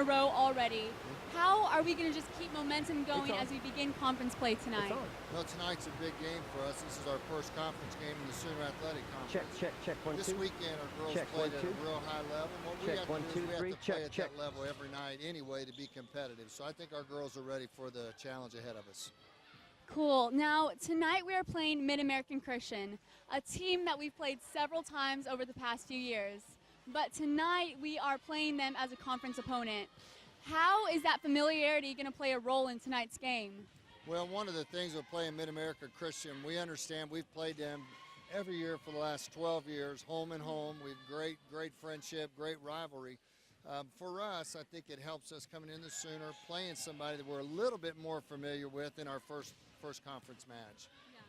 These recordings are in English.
a row already. How are we going to just keep momentum going as we begin conference play tonight? Well, tonight's a big game for us. This is our first conference game in the SAGU Athletic Conference. Check, 1, 2. This weekend, our girls played at a real high level. And what we have to do is we have to play at that level every night anyway to be competitive. So I think our girls are ready for the challenge ahead of us. Cool. Now, tonight we are playing Mid-American Christian, a team that we've played several times over the past few years. But tonight we are playing them as a conference opponent. How is that familiarity going to play a role in tonight's game? Well, one of the things with playing Mid-America Christian, we understand we've played them every year for the last 12 years, home and home. We've great friendship, great rivalry. For us, I think it helps us coming in the sooner, playing somebody that we're a little bit more familiar with in our first conference match. Yeah.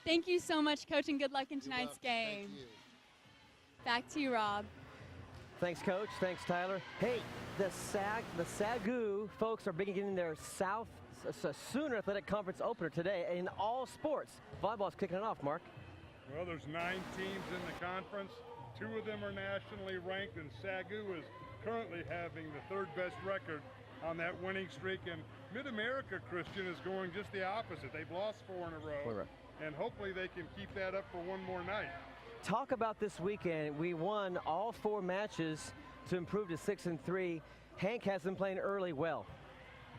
Thank you so much, Coach, and good luck in tonight's game. Thank you. Back to you, Rob. Thanks, Coach. Thanks, Tyler. Hey, the SAGU folks are beginning their Sooner Athletic Conference opener today in all sports. Volleyball's kicking it off, Mark. Well, there's 9 teams in the conference. 2 of them are nationally ranked, and SAGU is currently having the 3rd best record on that winning streak. And Mid-America Christian is going just the opposite. They've lost 4 in a row, and hopefully they can keep that up for one more night. Talk about this weekend. We won all 4 matches to improve to 6-3. Hank has been playing early well.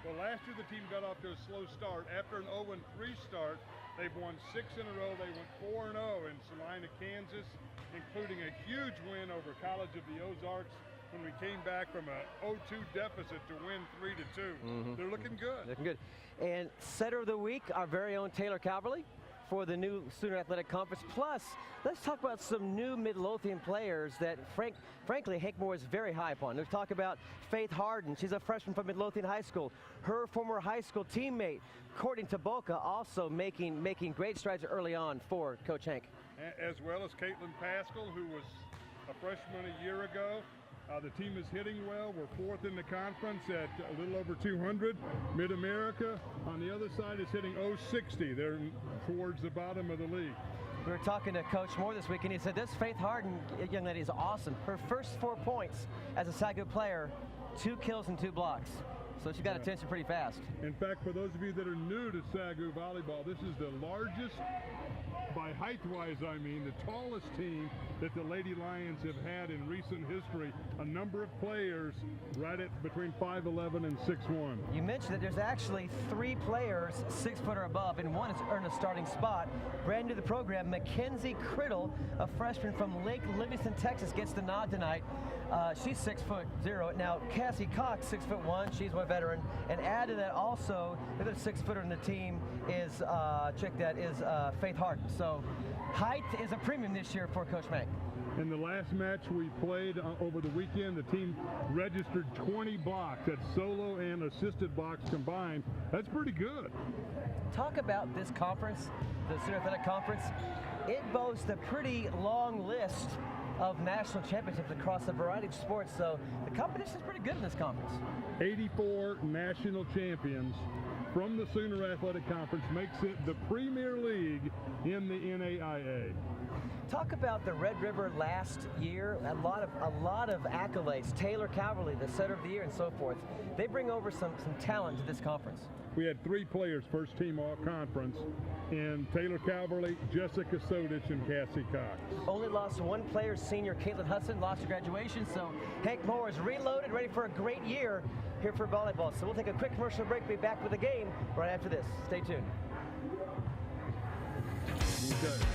Well, last year the team got off to a slow start. After an 0-3 start, they've won 6 in a row. They went 4-0 in Salina, Kansas, including a huge win over College of the Ozarks when we came back from a 0-2 deficit to win 3-2. They're looking good. Looking good. And setter of the week, our very own Taylor Calverley for the new Sooner Athletic Conference. Plus, let's talk about some new Midlothian players that, frankly, Hank Moore is very high upon. Let's talk about Faith Harden. She's a freshman from Midlothian High School. Her former high school teammate, Courtney Taboka, also making great strides early on for Coach Hank. As well as Caitlin Pascal, who was a freshman a year ago. The team is hitting well. We're 4th in the conference at a little over 200. Mid-America on the other side is hitting 060. They're towards the bottom of the league. We were talking to Coach Moore this week, and he said this Faith Harden young lady is awesome. Her first 4 points as a SAGU player, 2 kills and 2 blocks. So she got attention pretty fast. In fact, for those of you that are new to SAGU volleyball, this is the largest, by height-wise I mean, the tallest team that the Lady Lions have had in recent history. A number of players right at between 5'11" and 6'1". You mentioned that there's actually 3 players 6 foot or above, and one has earned a starting spot. Brand new to the program, Mackenzie Criddle, a freshman from Lake Livingston, Texas, gets the nod tonight. She's 6'0". Now Cassie Cox, 6'1". She's one veteran, and add to that also the other 6-footer in the team is Faith Harden. So height is a premium this year for Coach Hank. In the last match we played over the weekend, the team registered 20 blocks. That's solo and assisted blocks combined. That's pretty good. Talk about this conference, the Sooner Athletic Conference. It boasts a pretty long list of national championships across a variety of sports, so the competition is pretty good in this conference. 84 national champions from the Sooner Athletic Conference makes it the premier league in the NAIA. Talk about the Red River last year. A lot of accolades. Taylor Calverley, the setter of the year, and so forth. They bring over some talent to this conference. We had 3 players first team all conference, and Taylor Calverley, Jessica Sodich, and Cassie Cox. Only lost 1 player, senior Caitlin Hudson, lost her graduation, so Hank Moore is reloaded, ready for a great year here for volleyball. So we'll take a quick commercial break, be back with the game right after this. Stay tuned. Okay.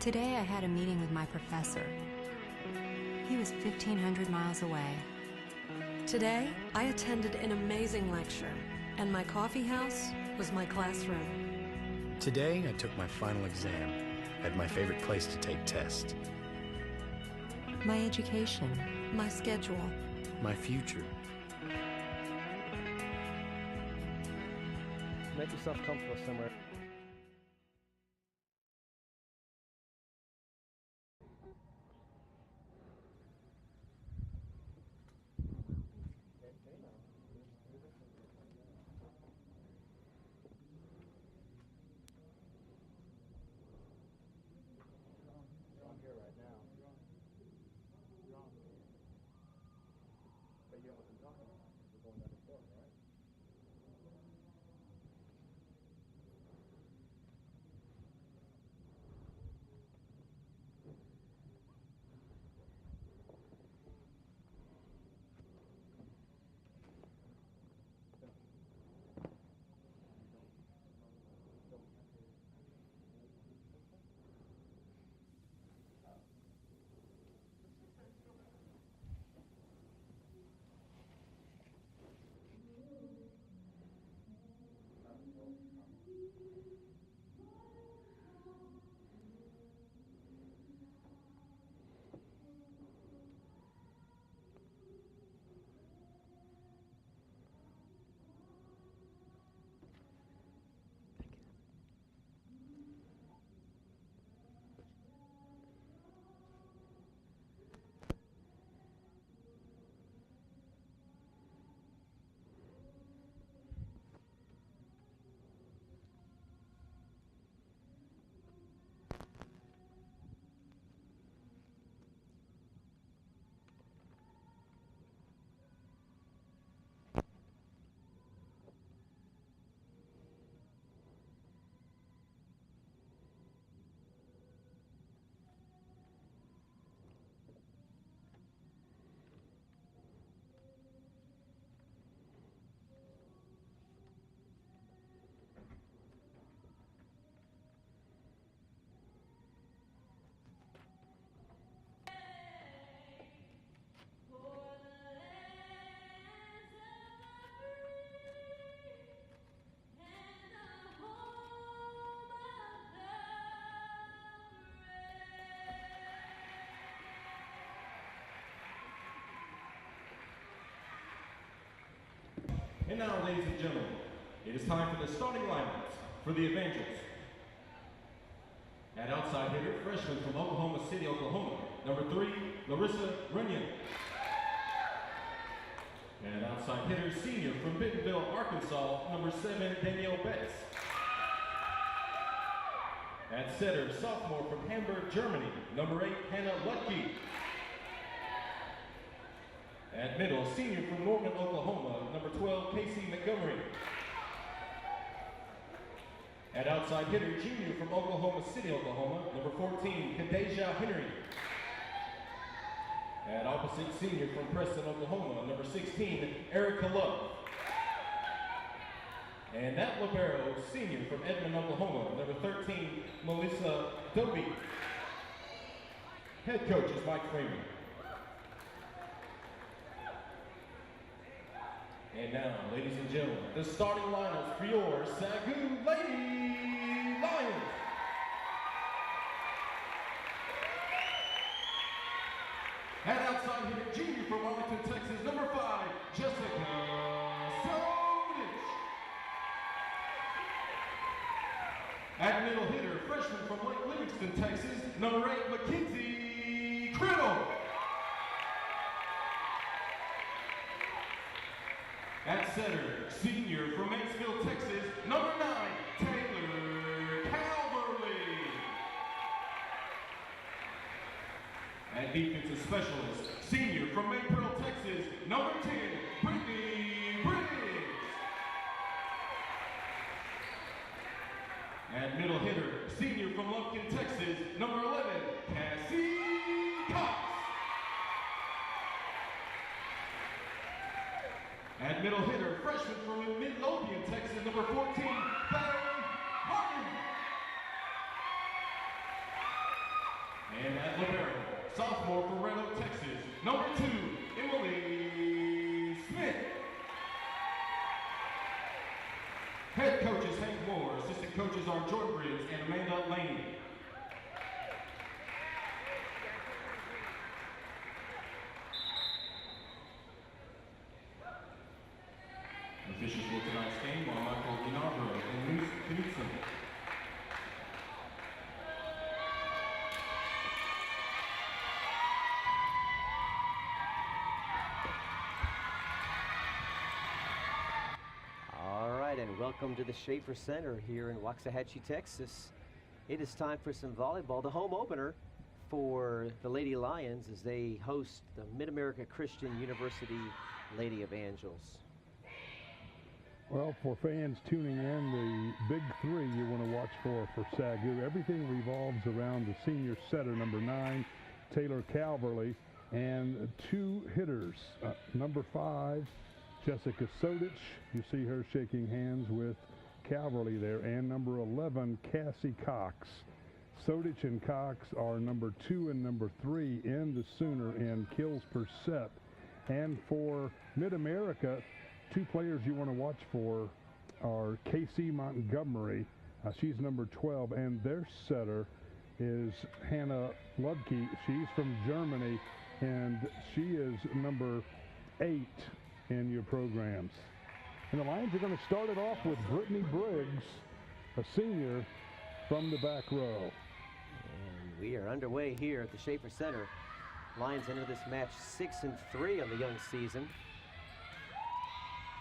Today I had a meeting with my professor. He was 1,500 miles away. Today, I attended an amazing lecture, and my coffee house was my classroom. Today, I took my final exam at my favorite place to take tests. My education. My schedule. My future. Make yourself comfortable somewhere. And now, ladies and gentlemen, it is time for the starting lineups for the Evangels. At outside hitter, freshman from Oklahoma City, Oklahoma, number 3, Larissa Runyon. And outside hitter, senior from Bentonville, Arkansas, number 7, Danielle Betts. At setter, sophomore from Hamburg, Germany, number 8, Hannah Lutke. At middle, senior from Norman, Oklahoma, number 12, Casey Montgomery. At outside hitter, junior from Oklahoma City, Oklahoma, number 14, Kadeja Henry. At opposite, senior from Preston, Oklahoma, number 16, Erica Love. And at libero, senior from Edmond, Oklahoma, number 13, Melissa Dobie. Head coach is Mike Freeman. And now, ladies and gentlemen, the starting lineups for your SAGU Lady Lions. At outside hitter, junior from Arlington, Texas, number 5, Jessica Sodich. At middle hitter, freshman from Lake Livingston, Texas, number 8, Mackenzie Criddle. At center, senior from Mansfield, Texas, number 9, Taylor Calverley. At defensive specialist, senior from Maypearl, Texas, number 10, Brittany Briggs. At middle hitter, senior from Lumpkin, Texas, number 11, Cassie Cox. At middle hitter, freshman from Midlothian, Texas, number 14, Faye Harden. at libero, sophomore from Red Oak, Texas, number 2, Emily Smith. Head coaches Hank Moore, assistant coaches are Jordan Briggs and Amanda Lane. Officials for tonight's game are Michael Guinardo and Luce Knudsen. All right, and welcome to the Schaefer Center here in Waxahachie, Texas. It is time for some volleyball, the home opener for the Lady Lions as they host the Mid-America Christian University Lady Evangels. Well, for fans tuning in, the big three you want to watch for SAGU, everything revolves around the senior setter, number 9, Taylor Calverley, and 2 hitters, number 5, Jessica Sodich. You see her shaking hands with Calverley there, and number 11, Cassie Cox. Sodich and Cox are number 2 and number 3 in the Sooner in kills per set. And for Mid-America, 2 players you want to watch for are Casey Montgomery. She's number 12, and their setter is Hannah Ludke. She's from Germany, and she is number 8 in your programs. And the Lions are going to start it off with Brittany Briggs, a senior from the back row. And we are underway here at the Schaefer Center. Lions enter this match 6-3 on the young season.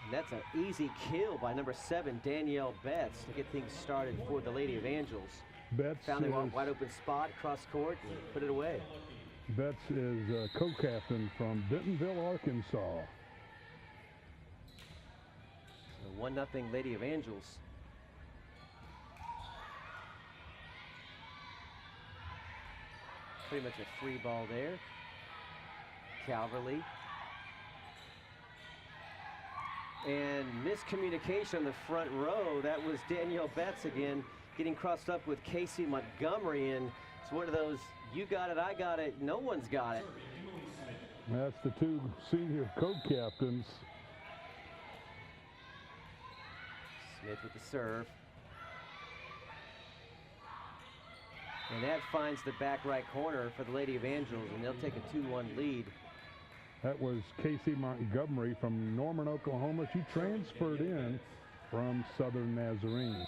And that's an easy kill by number 7, Danielle Betts, to get things started for the Lady Evangels. Betts found a wide open spot, cross court, and put it away. Betts is co-captain from Bentonville, Arkansas. So 1-0 Lady Evangels. Pretty much a free ball there. Calverley. And miscommunication on the front row. That was Danielle Betts again getting crossed up with Casey Montgomery, and it's one of those, you got it, I got it, no one's got it. That's the 2 senior co-captains. Smith with the serve. And that finds the back right corner for the Lady Evangels, and they'll take a 2-1 lead. That was Casey Montgomery from Norman, Oklahoma. She transferred in from Southern Nazarene.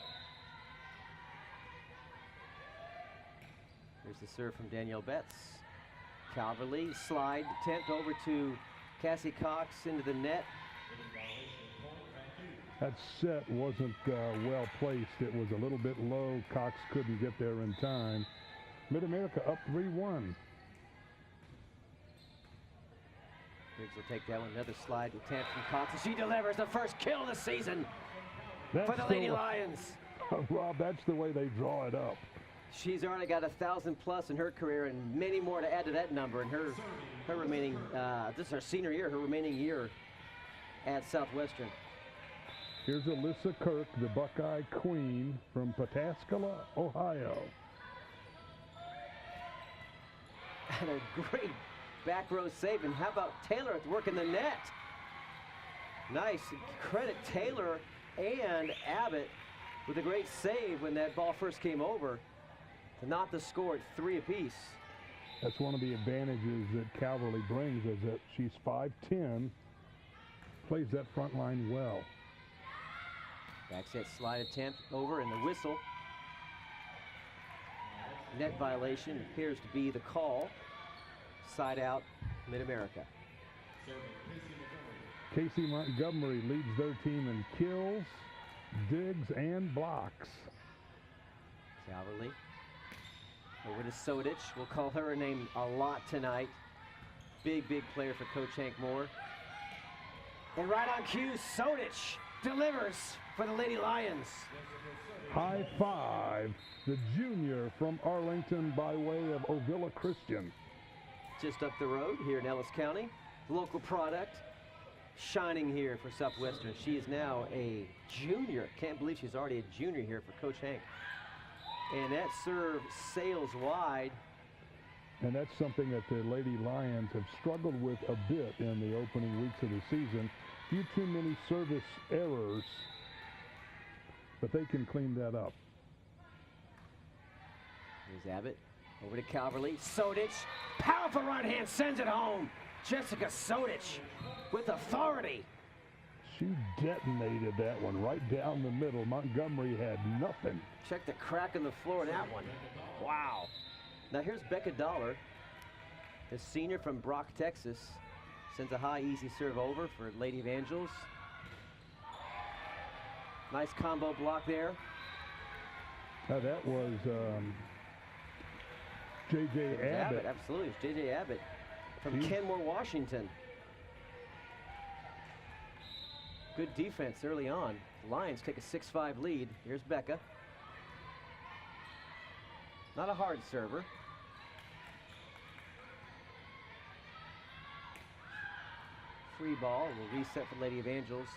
Here's the serve from Danielle Betts. Calverley, slide attempt over to Cassie Cox into the net. That set wasn't well placed. It was a little bit low. Cox couldn't get there in time. Mid-America up 3-1. Briggs will take that one. Another slide attempt from Cox, and she delivers the first kill of the season for the Lady Lions. Rob, that's the way they draw it up. She's already got 1,000+ in her career, and many more to add to that number in her remaining. This is her senior year, her remaining year at Southwestern. Here's Alyssa Kirk, the Buckeye Queen from Pataskala, Ohio. And a great back row save, and how about Taylor at work in the net? Nice. Credit Taylor and Abbott with a great save when that ball first came over to knot the score at 3 apiece. That's one of the advantages that Calverley brings, is that she's 5'10", plays that front line well. Back set slide attempt over, and the whistle. Net violation appears to be the call. Side out, Mid-America. Casey Montgomery leads their team in kills, digs, and blocks. Calverley over to Sodich. We'll call her a name a lot tonight. Big player for Coach Hank Moore. And right on cue, Sodich delivers for the Lady Lions. High five, the junior from Arlington by way of Ovilla Christian. Just up the road here in Ellis County. Local product, shining here for Southwestern. She is now a junior. Can't believe she's already a junior here for Coach Hank. And that serve sails wide. And that's something that the Lady Lions have struggled with a bit in the opening weeks of the season. Few too many service errors, but they can clean that up. Here's Abbott, over to Calverley. Sodich, powerful right hand, sends it home. Jessica Sodich with authority. She detonated that one right down the middle. Montgomery had nothing. Check the crack in the floor in that one. Wow. Now here's Becca Dollar, the senior from Brock, Texas. Sends a high, easy serve over for Lady Evangels. Nice combo block there. Now that was J.J. Abbott. Absolutely, it's J.J. Abbott from Kenmore, Washington. Good defense early on. The Lions take a 6-5 lead. Here's Becca. Not a hard server. Free ball. We'll reset for Lady Evangels.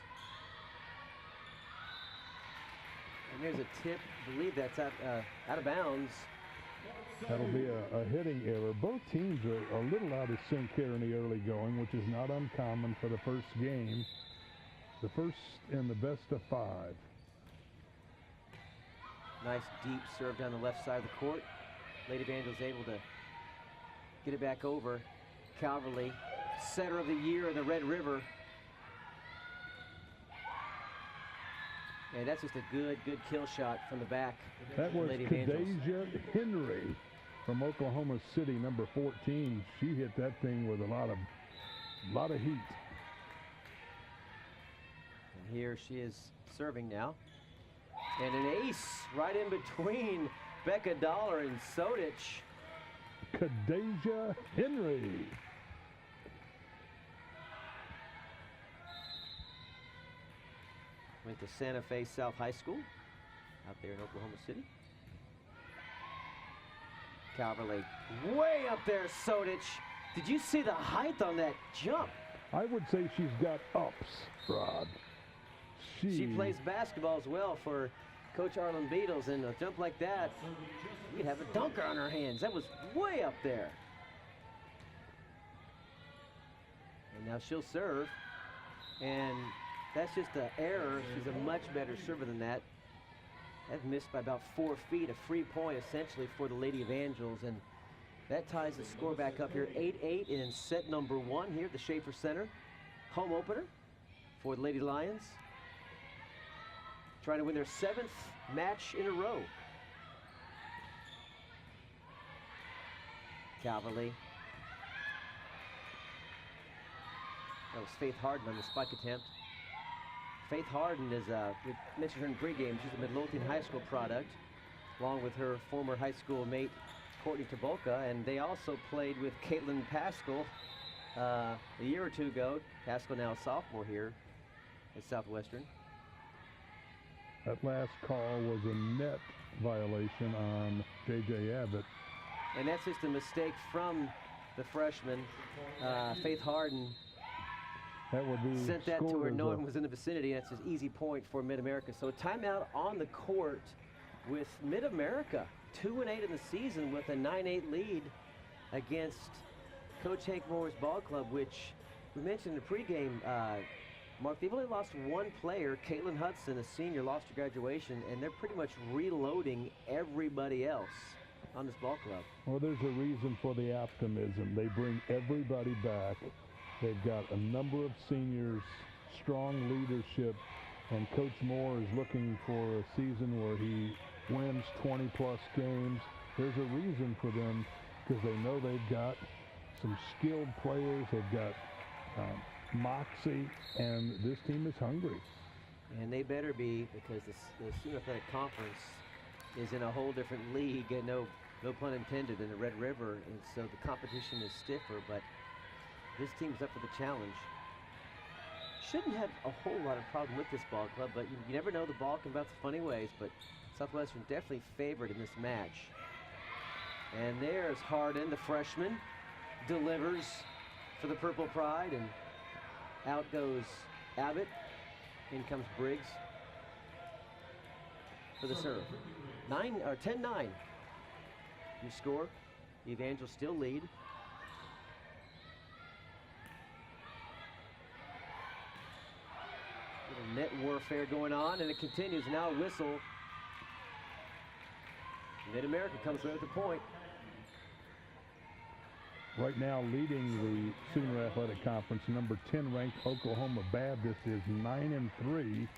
And here's a tip. I believe that's out of bounds. That'll be a hitting error. Both teams are a little out of sync here in the early going, which is not uncommon for the first game. The first in the best of 5. Nice deep serve down the left side of the court. Lady Evangels able to get it back over. Calverley, setter of the year in the Red River. And that's just a good kill shot from the back. That was Lady Evangels. Kadeja Henry from Oklahoma City, number 14. She hit that thing with a lot of heat. And here she is serving now. And an ace right in between Becca Dollar and Sodich. Kadeja Henry. Went to Santa Fe South High School out there in Oklahoma City. Calverley way up there, Sodich. Did you see the height on that jump? I would say she's got ups, Rod. She plays basketball as well for Coach Arlen Beatles, and a jump like that, you'd have a dunker on her hands. That was way up there. And now she'll serve, and that's just an error. She's a much better server than that. That missed by about 4 feet, a free point essentially for the Lady Evangels, and that ties the score back up here. 8-8 in set number 1 here at the Schaefer Center. Home opener for the Lady Lions. Trying to win their 7th match in a row. Calverley. That was Faith Harden on the spike attempt. Faith Harden is, we mentioned her in pregame, she's a Midlothian High School product, along with her former high school mate, Courtney Tabolka, and they also played with Caitlin Pascal a year or two ago. Pascal now a sophomore here at Southwestern. That last call was a net violation on J.J. Abbott. And that's just a mistake from the freshman, Faith Harden. That would be sent that to her, no one was in the vicinity. That's an easy point for Mid-America. So a timeout on the court with Mid-America, 2-8 in the season with a 9-8 lead against Coach Hank Moore's ball club, which we mentioned in the pregame. Mark, they've only lost one player. Caitlin Hudson, a senior, lost her graduation, and they're pretty much reloading everybody else on this ball club. Well, there's a reason for the optimism. They bring everybody back. They've got a number of seniors, strong leadership, and Coach Moore is looking for a season where he wins 20-plus games. There's a reason for them because they know they've got some skilled players. They've got moxie, and this team is hungry. And they better be, because the Senior Athletic Conference is in a whole different league, and no pun intended, in the Red River, and so the competition is stiffer, but this team's up for the challenge. Shouldn't have a whole lot of problem with this ball club, but you never know, the ball can bounce funny ways, but Southwestern definitely favored in this match. And there's Harden, the freshman, delivers for the Purple Pride, and out goes Abbott. In comes Briggs for the serve. 10-9. You score. The Evangels still lead. Little net warfare going on, and it continues. Now a whistle. Mid-America comes away with the point. Right now leading the Sooner Athletic Conference, number 10 ranked Oklahoma Baptist is 9-3.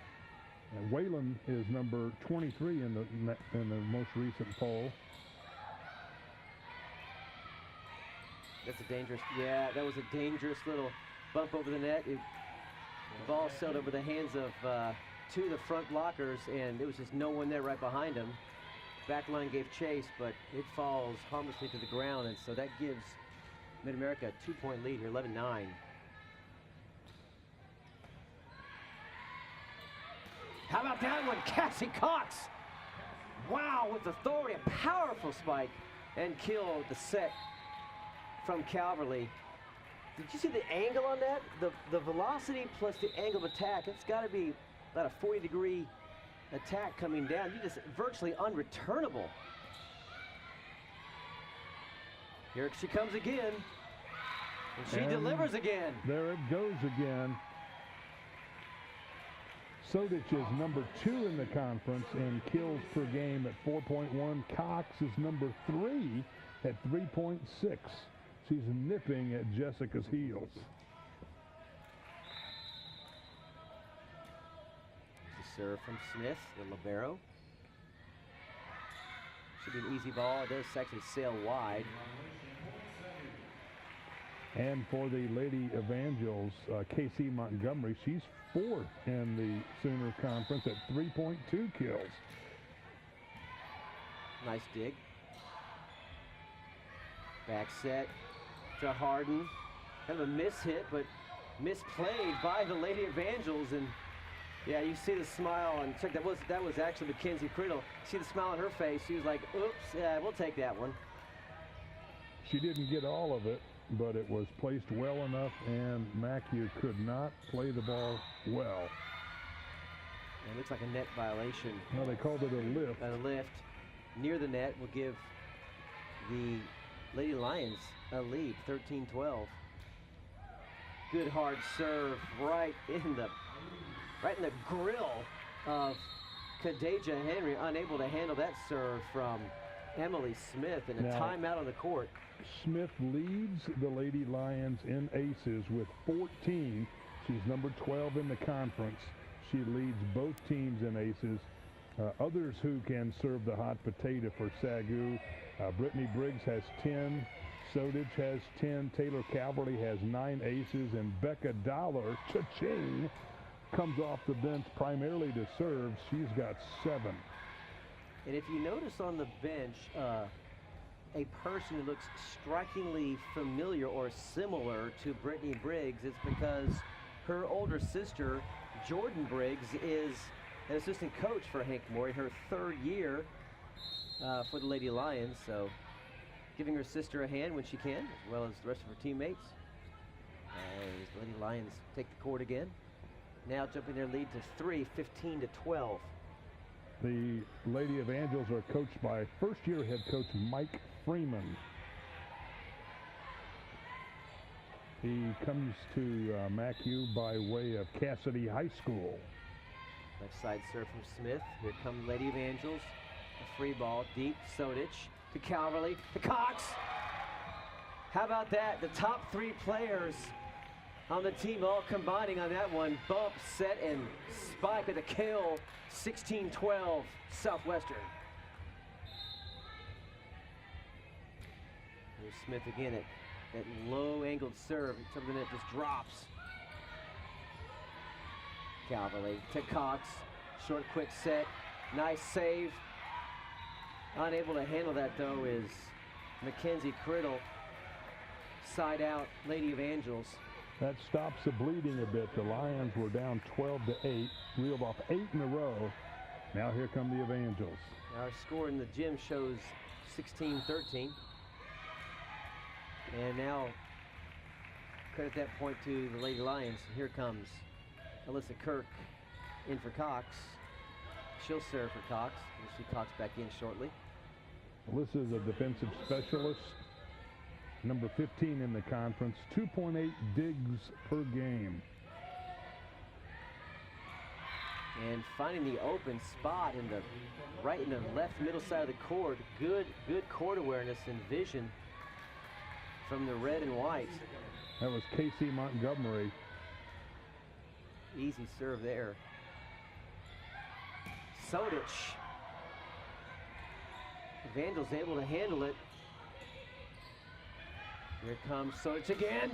And Wayland is number 23 in the most recent poll. That's a dangerous, yeah, that was a dangerous little bump over the net. The ball sailed over the hands of two of the front blockers, and there was just no one there right behind him. Back line gave chase, but it falls harmlessly to the ground, and so that gives Mid-America a 2-point lead here, 11-9. How about that one, Cassie Cox? Wow, with authority, a powerful spike, and killed the set from Calverley. Did you see the angle on that? The velocity plus the angle of attack, it's got to be about a 40-degree attack coming down. You just virtually unreturnable. Here she comes again. And she delivers again. There it goes again. Sodich is number 2 in the conference in kills per game at 4.1. Cox is number 3 at 3.6. She's nipping at Jessica's heels. The serve from Smith, the libero. Should be an easy ball. It does actually sail wide. And for the Lady Evangels, Casey Montgomery, she's 4th in the Sooner Conference at 3.2 kills. Nice dig. Back set to Harden. Kind of a miss hit, but misplayed by the Lady Evangels. And yeah, you see the smile, and check, that was actually Mackenzie Criddle. See the smile on her face. She was like, oops, yeah, we'll take that one. She didn't get all of it, but it was placed well enough, and MACU could not play the ball well. It looks like a net violation. No, they called it a lift. A lift near the net will give the Lady Lions a lead, 13-12. Good hard serve right in the grill of Kadeja Henry, unable to handle that serve from Emily Smith, and a timeout on the court. Smith leads the Lady Lions in aces with 14. She's number 12 in the conference. She leads both teams in aces. Others who can serve the hot potato for SAGU, Brittany Briggs has 10. Sodich has 10. Taylor Calverley has 9 aces. And Becca Dollar, cha-ching, comes off the bench primarily to serve. She's got 7. And if you notice on the bench, a person who looks strikingly familiar or similar to Brittany Briggs, it's because her older sister, Jordan Briggs, is an assistant coach for Hank Morey, her 3rd year for the Lady Lions. So giving her sister a hand when she can, as well as the rest of her teammates. As the Lady Lions take the court again. Now jumping their lead to 3, 15-12. The Lady Evangels are coached by first-year head coach Mike Freeman. He comes to MACU by way of Cassidy High School. Left side serve from Smith. Here come Lady Evangels. A free ball deep. Sodich to Calverley to Cox. How about that? The top 3 players on the team all combining on that one. Bump, set, and spike with a kill. 16-12 Southwestern. Here's Smith again at that low-angled serve. Something that just drops. Calverley to Cox. Short, quick set. Nice save. Unable to handle that, though, is Mackenzie Criddle. Side out, Lady Evangels. That stops the bleeding a bit. The Lions were down 12-8, reeled off 8 in a row. Now here come the Evangels. Our score in the gym shows 16-13. And now credit that point to the Lady Lions. Here comes Alyssa Kirk in for Cox. She'll serve for Cox. We'll see Cox back in shortly. Alyssa is a defensive specialist. number 15 in the conference, 2.8 digs per game. And finding the open spot in the right in the left middle side of the court. Good court awareness and vision from the red and white. That was Casey Montgomery. Easy serve there. Sodic. Vandal's able to handle it. Here comes Sodic again.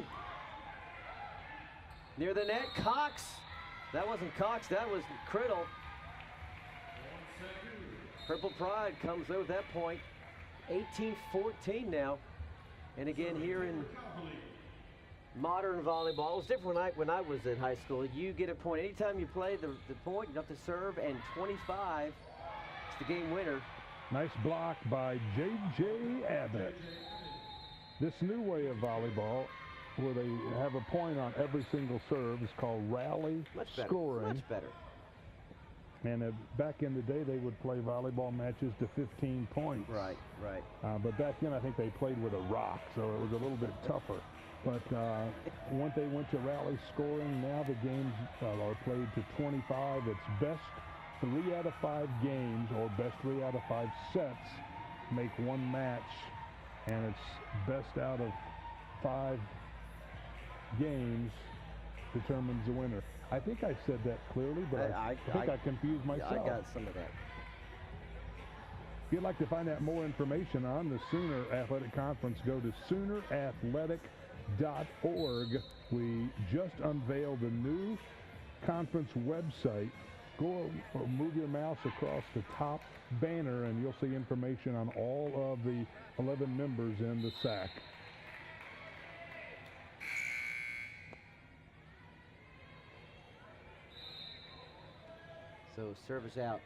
Near the net, Cox. That wasn't Cox, that was Criddle. Purple Pride comes over at that point. 18-14 now. And again here in modern volleyball, it was different when I was in high school. You get a point anytime you play the point, you have to serve, and 25 is the game winner. Nice block by J.J. Abbott. This new way of volleyball, where they have a point on every single serve, is called rally scoring. Much better. And back in the day, they would play volleyball matches to 15 points. Right. But back then, I think they played with a rock, so it was a little bit tougher. But once they went to rally scoring, now the games are played to 25. It's best 3 out of 5 games or best 3 out of 5 sets make one match, and it's best out of 5 games determines the winner. I think I said that clearly, but I think I confused myself. I got some of that. If you'd like to find out more information on the Sooner Athletic Conference, go to soonerathletic.org. We just unveiled the new conference website. Go or move your mouse across the top banner and you'll see information on all of the 11 members in the SAC. So service out.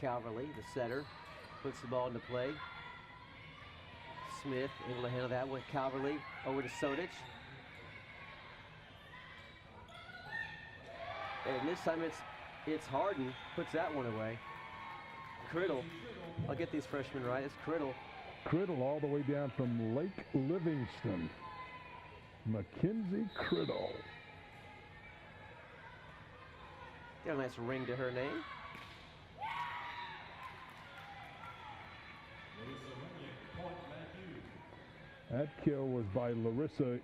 Calverley, the setter, puts the ball into play. Smith able to handle that with Calverley over to Sodic. And this time it's Harden, puts that one away. Criddle, I'll get these freshmen right, it's Criddle. Criddle all the way down from Lake Livingston. Mackenzie Criddle. Got a nice ring to her name. That kill was by Larissa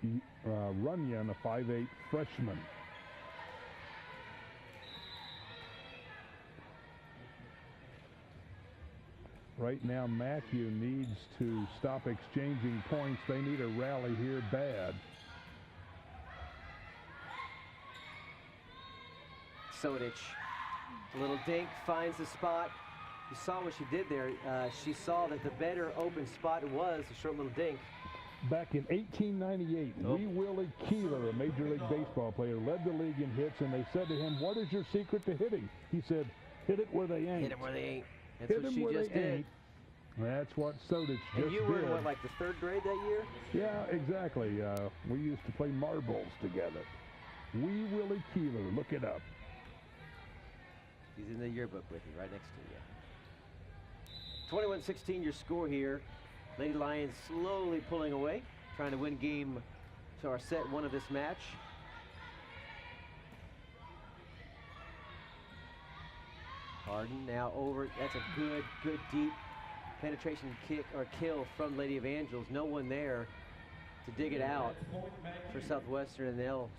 Runyon, a 5'8" freshman. Right now, MACU needs to stop exchanging points. They need a rally here bad. Sodic, a little dink, finds the spot. You saw what she did there. She saw that the better open spot was a short little dink. Back in 1898, Wee Willie Keeler, a Major League Baseball player, led the league in hits, and they said to him, "What is your secret to hitting?" He said, "Hit it where they ain't." Hit it where they ain't. That's Hit what them she where just they did. ain't. That's what Sodic just did. And you were in, what, like the 3rd grade that year? Yeah, exactly. We used to play marbles together. Wee Willie Keeler, look it up. He's in the yearbook with you, right next to you. 21-16 your score here. Lady Lions slowly pulling away, trying to win game to our set 1 of this match. Harden now over. That's a good deep penetration kick or kill from Lady Evangels. No one there to dig it out for Southwestern, and they'll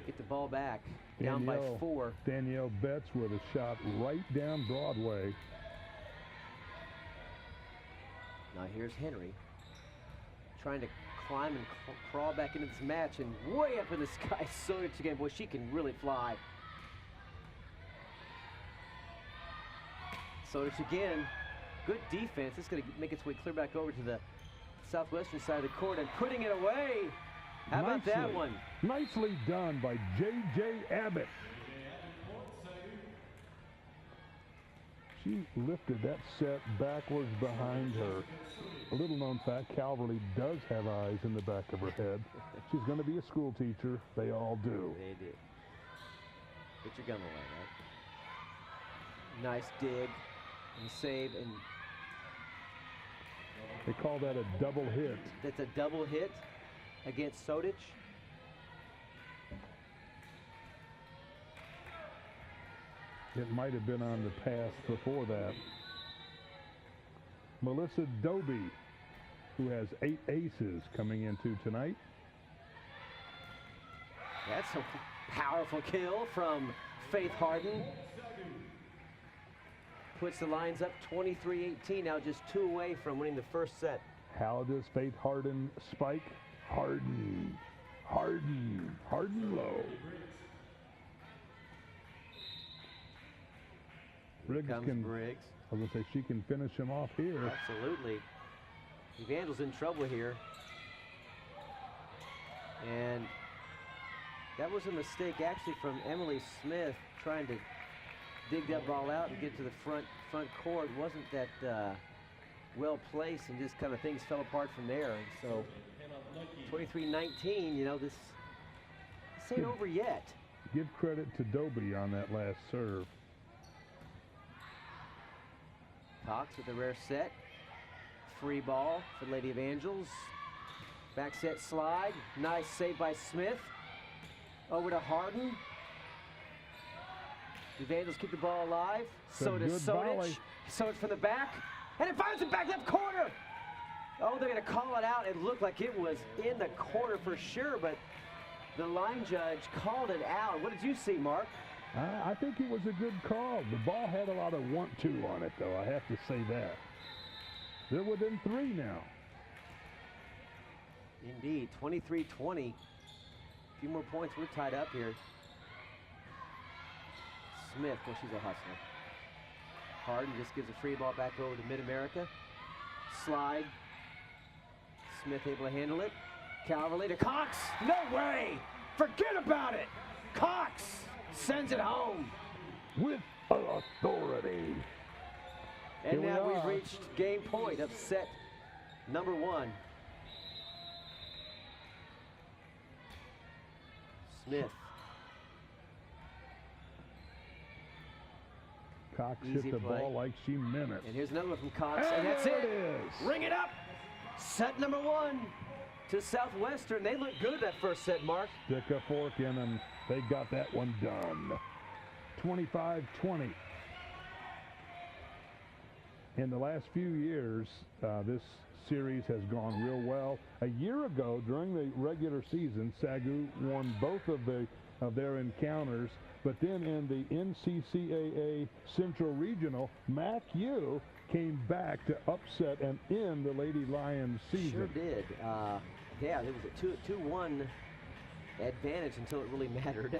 get the ball back. Down by 4. Danielle Betts with a shot right down Broadway. Now here's Henry trying to climb and crawl back into this match, and way up in the sky, Sodic again. Boy, she can really fly. Sodic again, good defense. It's going to make its way clear back over to the Southwestern side of the court and putting it away. How about that one? Nicely done by J.J. Abbott. She lifted that set backwards behind her. A little known fact, Calverley does have eyes in the back of her head. She's going to be a school teacher. They all do. They do. Put your gun away, right? Nice dig and save, and They call that a double hit. That's a double hit against Sodich. It might have been on the pass before that. Melissa Doby, who has 8 aces coming into tonight. That's a powerful kill from Faith Harden. Puts the lines up 23-18, now just 2 away from winning the first set. How does Faith Harden spike? Harden, Harden, Harden low. Briggs can, Briggs. I was going to say, she can finish him off here. Absolutely. Evangel's in trouble here. And that was a mistake actually from Emily Smith trying to dig that ball out and get to the front court. Wasn't that well placed, and just kind of things fell apart from there. And so 23-19, you know, this ain't over yet. Give credit to Doby on that last serve. Cox with a rare set. Free ball for Lady of Angels. Back set slide. Nice save by Smith. Over to Harden. The Angels keep the ball alive. So does Sodich. Sodich from the back. And it finds the back left corner. Oh, they're going to call it out. It looked like it was in the corner for sure, but the line judge called it out. What did you see, Mark? I think it was a good call. The ball had a lot of want-to on it, though. I have to say that. They're within 3 now. Indeed, 23-20. A few more points. We're tied up here. Smith, well, she's a hustler. Harden just gives a free ball back over to Mid-America. Slide. Smith able to handle it. Calverley to Cox. No way! Forget about it! Cox sends it home. With authority. And now we've reached game point of set number 1. Smith. Cox Easy hit the play. ball like she meant it. And here's another one from Cox, and that's there it. Is. Ring it up. Set number 1 to Southwestern. They look good that first set, Mark. Stick a fork in them. They got that one done. 25-20. In the last few years, this series has gone real well. A year ago, during the regular season, SAGU won both of their encounters, but then in the NCCAA Central Regional, MACU came back to upset and end the Lady Lions season. Sure did. Yeah, there was a 2-1 advantage until it really mattered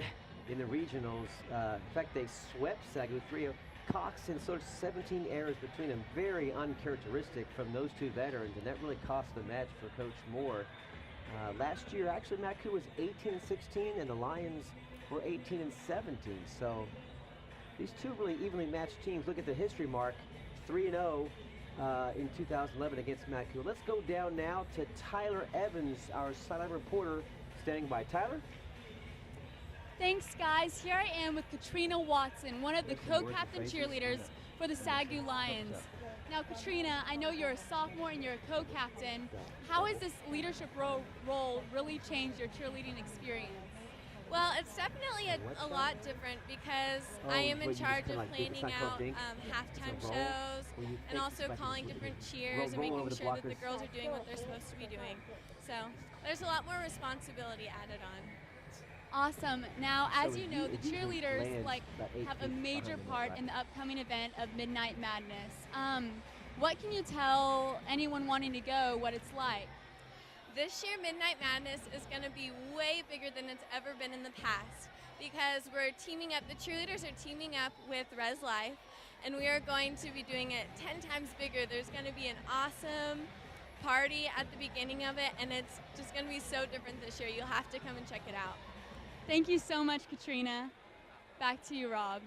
in the regionals. In fact, they swept SAGU 3-0. Cox and sort of 17 errors between them. Very uncharacteristic from those 2 veterans, and that really cost the match for Coach Moore. Last year, actually, MACU was 18-16, and the Lions were 18-17. So these 2 really evenly matched teams. Look at the history, Mark. 3-0 in 2011 against MACU. Let's go down now to Tyler Evans, our sideline reporter, standing by. Tyler? Thanks, guys. Here I am with Katrina Watson, one of the co-captain cheerleaders for the SAGU Lions. Now, Katrina, I know you're a sophomore and you're a co-captain. How has this leadership role really changed your cheerleading experience? Well, it's definitely a lot different because I am in charge of planning out halftime shows and also calling different cheers and making sure that the girls are doing what they're supposed to be doing. So there's a lot more responsibility added on. Awesome. Now, as you know, the cheerleaders have a major part in the upcoming event of Midnight Madness. What can you tell anyone wanting to go what it's like? This year, Midnight Madness is going to be way bigger than it's ever been in the past because we're teaming up, the cheerleaders are teaming up with Res Life, and we are going to be doing it 10 times bigger. There's going to be an awesome party at the beginning of it, and it's just going to be so different this year. You'll have to come and check it out. Thank you so much, Katrina. Back to you, Rob.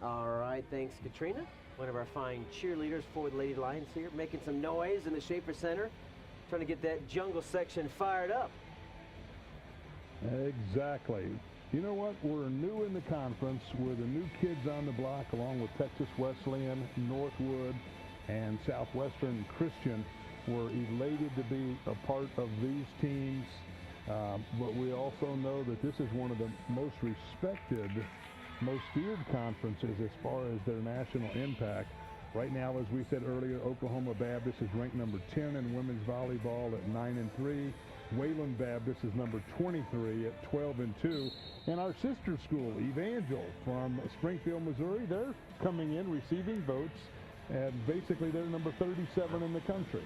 All right, thanks, Katrina. One of our fine cheerleaders for the Lady Lions here, making some noise in the Schaefer Center, trying to get that jungle section fired up. Exactly. You know what? We're new in the conference. We're the new kids on the block, along with Texas Wesleyan, Northwood, and Southwestern Christian were elated to be a part of these teams. But we also know that this is one of the most respected, most feared conferences as far as their national impact. Right now, as we said earlier, Oklahoma Baptist is ranked number 10 in women's volleyball at 9-3. Wayland Baptist is number 23 at 12-2. And our sister school, Evangel from Springfield, Missouri, they're coming in, receiving votes, and basically they're number 37 in the country.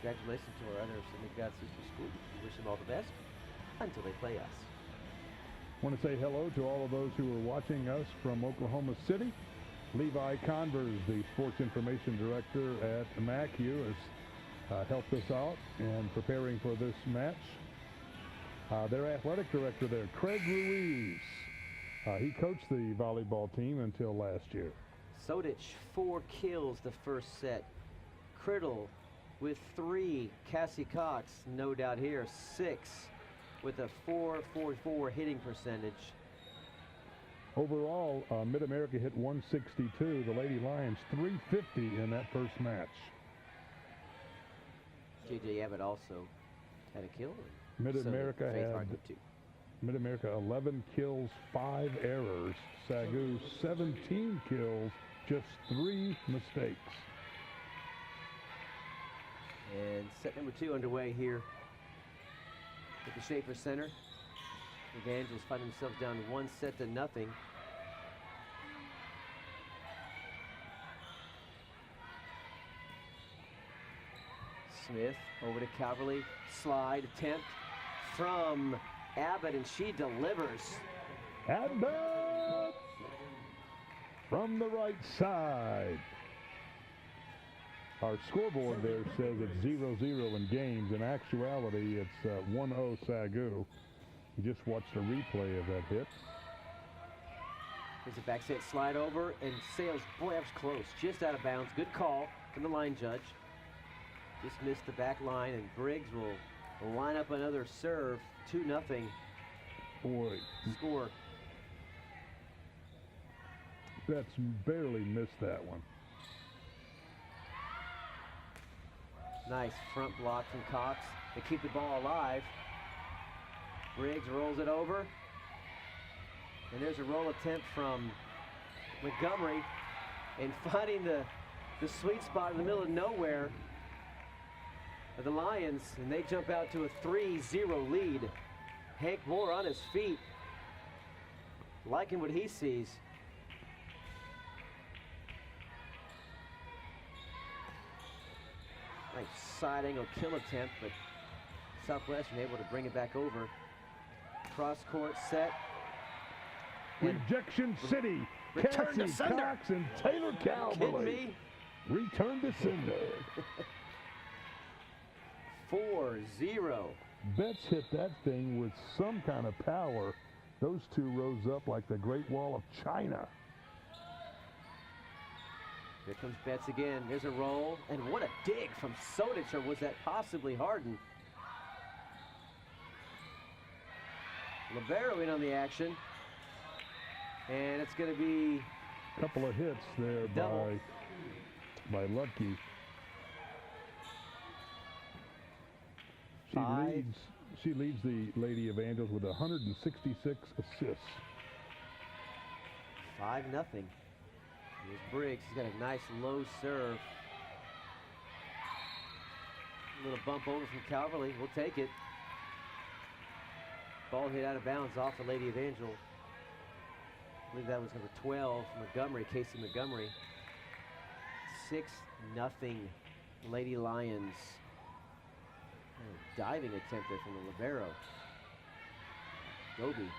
Congratulations to our other St. sister schools. We wish them all the best until they play us. I want to say hello to all of those who are watching us from Oklahoma City. Levi Convers, the sports information director at MACU, has helped us out in preparing for this match. Their athletic director there, Craig Ruiz. He coached the volleyball team until last year. Sodich, 4 kills the first set. Criddle with 3. Cassie Cox, no doubt here, 6 with a .444 hitting percentage. Overall, Mid-America hit 162. The Lady Lions 350 in that first match. J.J. Abbott also had a kill. Mid-America had 11 kills, 5 errors. SAGU 17 kills, just 3 mistakes. And set number 2 underway here at the Schaefer Center. Evangels find themselves down 1-0. Smith over to Calverley. Slide attempt from Abbott, and she delivers. Abbott from the right side. Our scoreboard there says it's 0-0 in games. In actuality, it's 1-0 SAGU. You just watched a replay of that hit. Here's a backset slide over, and Sales, boy, that was close. Just out of bounds. Good call from the line judge. Just missed the back line, and Briggs will line up another serve. 2-0. Boy. Score. Betts barely missed that one. Nice front block from Cox to keep the ball alive. Briggs rolls it over. And there's a roll attempt from Montgomery. And finding the sweet spot in the middle of nowhere of the Lions. And they jump out to a 3-0 lead. Hank Moore on his feet, liking what he sees. Nice side angle kill attempt, but Southwestern able to bring it back over. Cross court set. Rejection City. Return to Cassie sender. Cox and Taylor Calverley. Kidding me? Return to sender. 4-0. Betts hit that thing with some kind of power. Those two rose up like the Great Wall of China. Here comes Betts again. There's a roll. And what a dig from Sodich, or was that possibly Harden? Libero in on the action. And it's going to be a couple of hits there by Lucky. She leads the Lady Evangels with 166 assists. 5-0. Here's Briggs. He's got a nice low serve. A little bump over from Calverley. We'll take it. Ball hit out of bounds off the Lady Evangel. I believe that was number 12, Montgomery, Casey Montgomery. 6-0 Lady Lions. Diving attempt there from the libero. Gobi.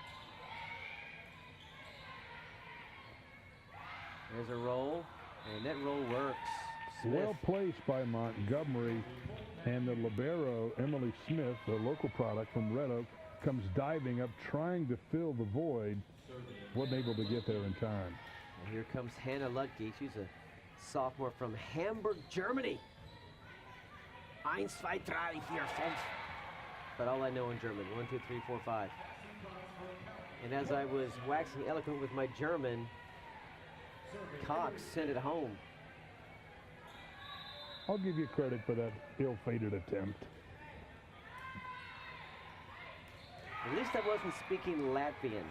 There's a roll, and that roll works. Smith. Well placed by Montgomery, and the libero, Emily Smith, a local product from Red Oak, comes diving up, trying to fill the void. Wasn't able to get there in time. And here comes Hannah Ludke. She's a sophomore from Hamburg, Germany. 1, 2, 3, 4, 5. But all I know in German, 1, 2, 3, 4, 5. And as I was waxing eloquent with my German, Cox sent it home. I'll give you credit for that ill-fated attempt. At least I wasn't speaking Latvian,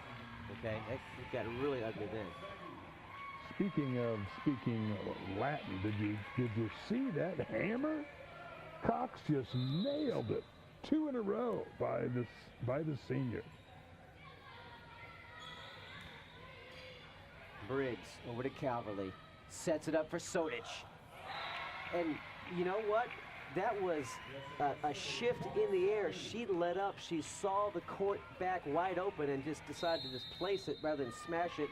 okay? That got really ugly then. Speaking Latin, did you see that hammer? Cox just nailed it. 2 in a row by the senior. Briggs over to Calverley. Sets it up for Sodic. And you know what? That was a shift in the air. She let up. She saw the court back wide open and just decided to just place it rather than smash it.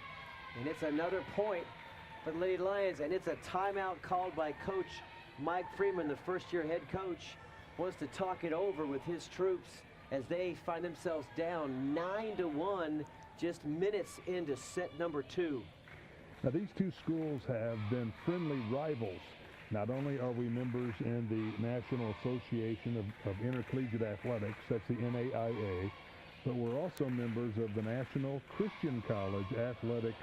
And it's another point for the Lady Lions. And it's a timeout called by Coach Mike Freeman, the first-year head coach. Wants to talk it over with his troops as they find themselves down 9-1 just minutes into set number 2. Now, these two schools have been friendly rivals. Not only are we members in the National Association of Intercollegiate Athletics, that's the NAIA, but we're also members of the National Christian College Athletic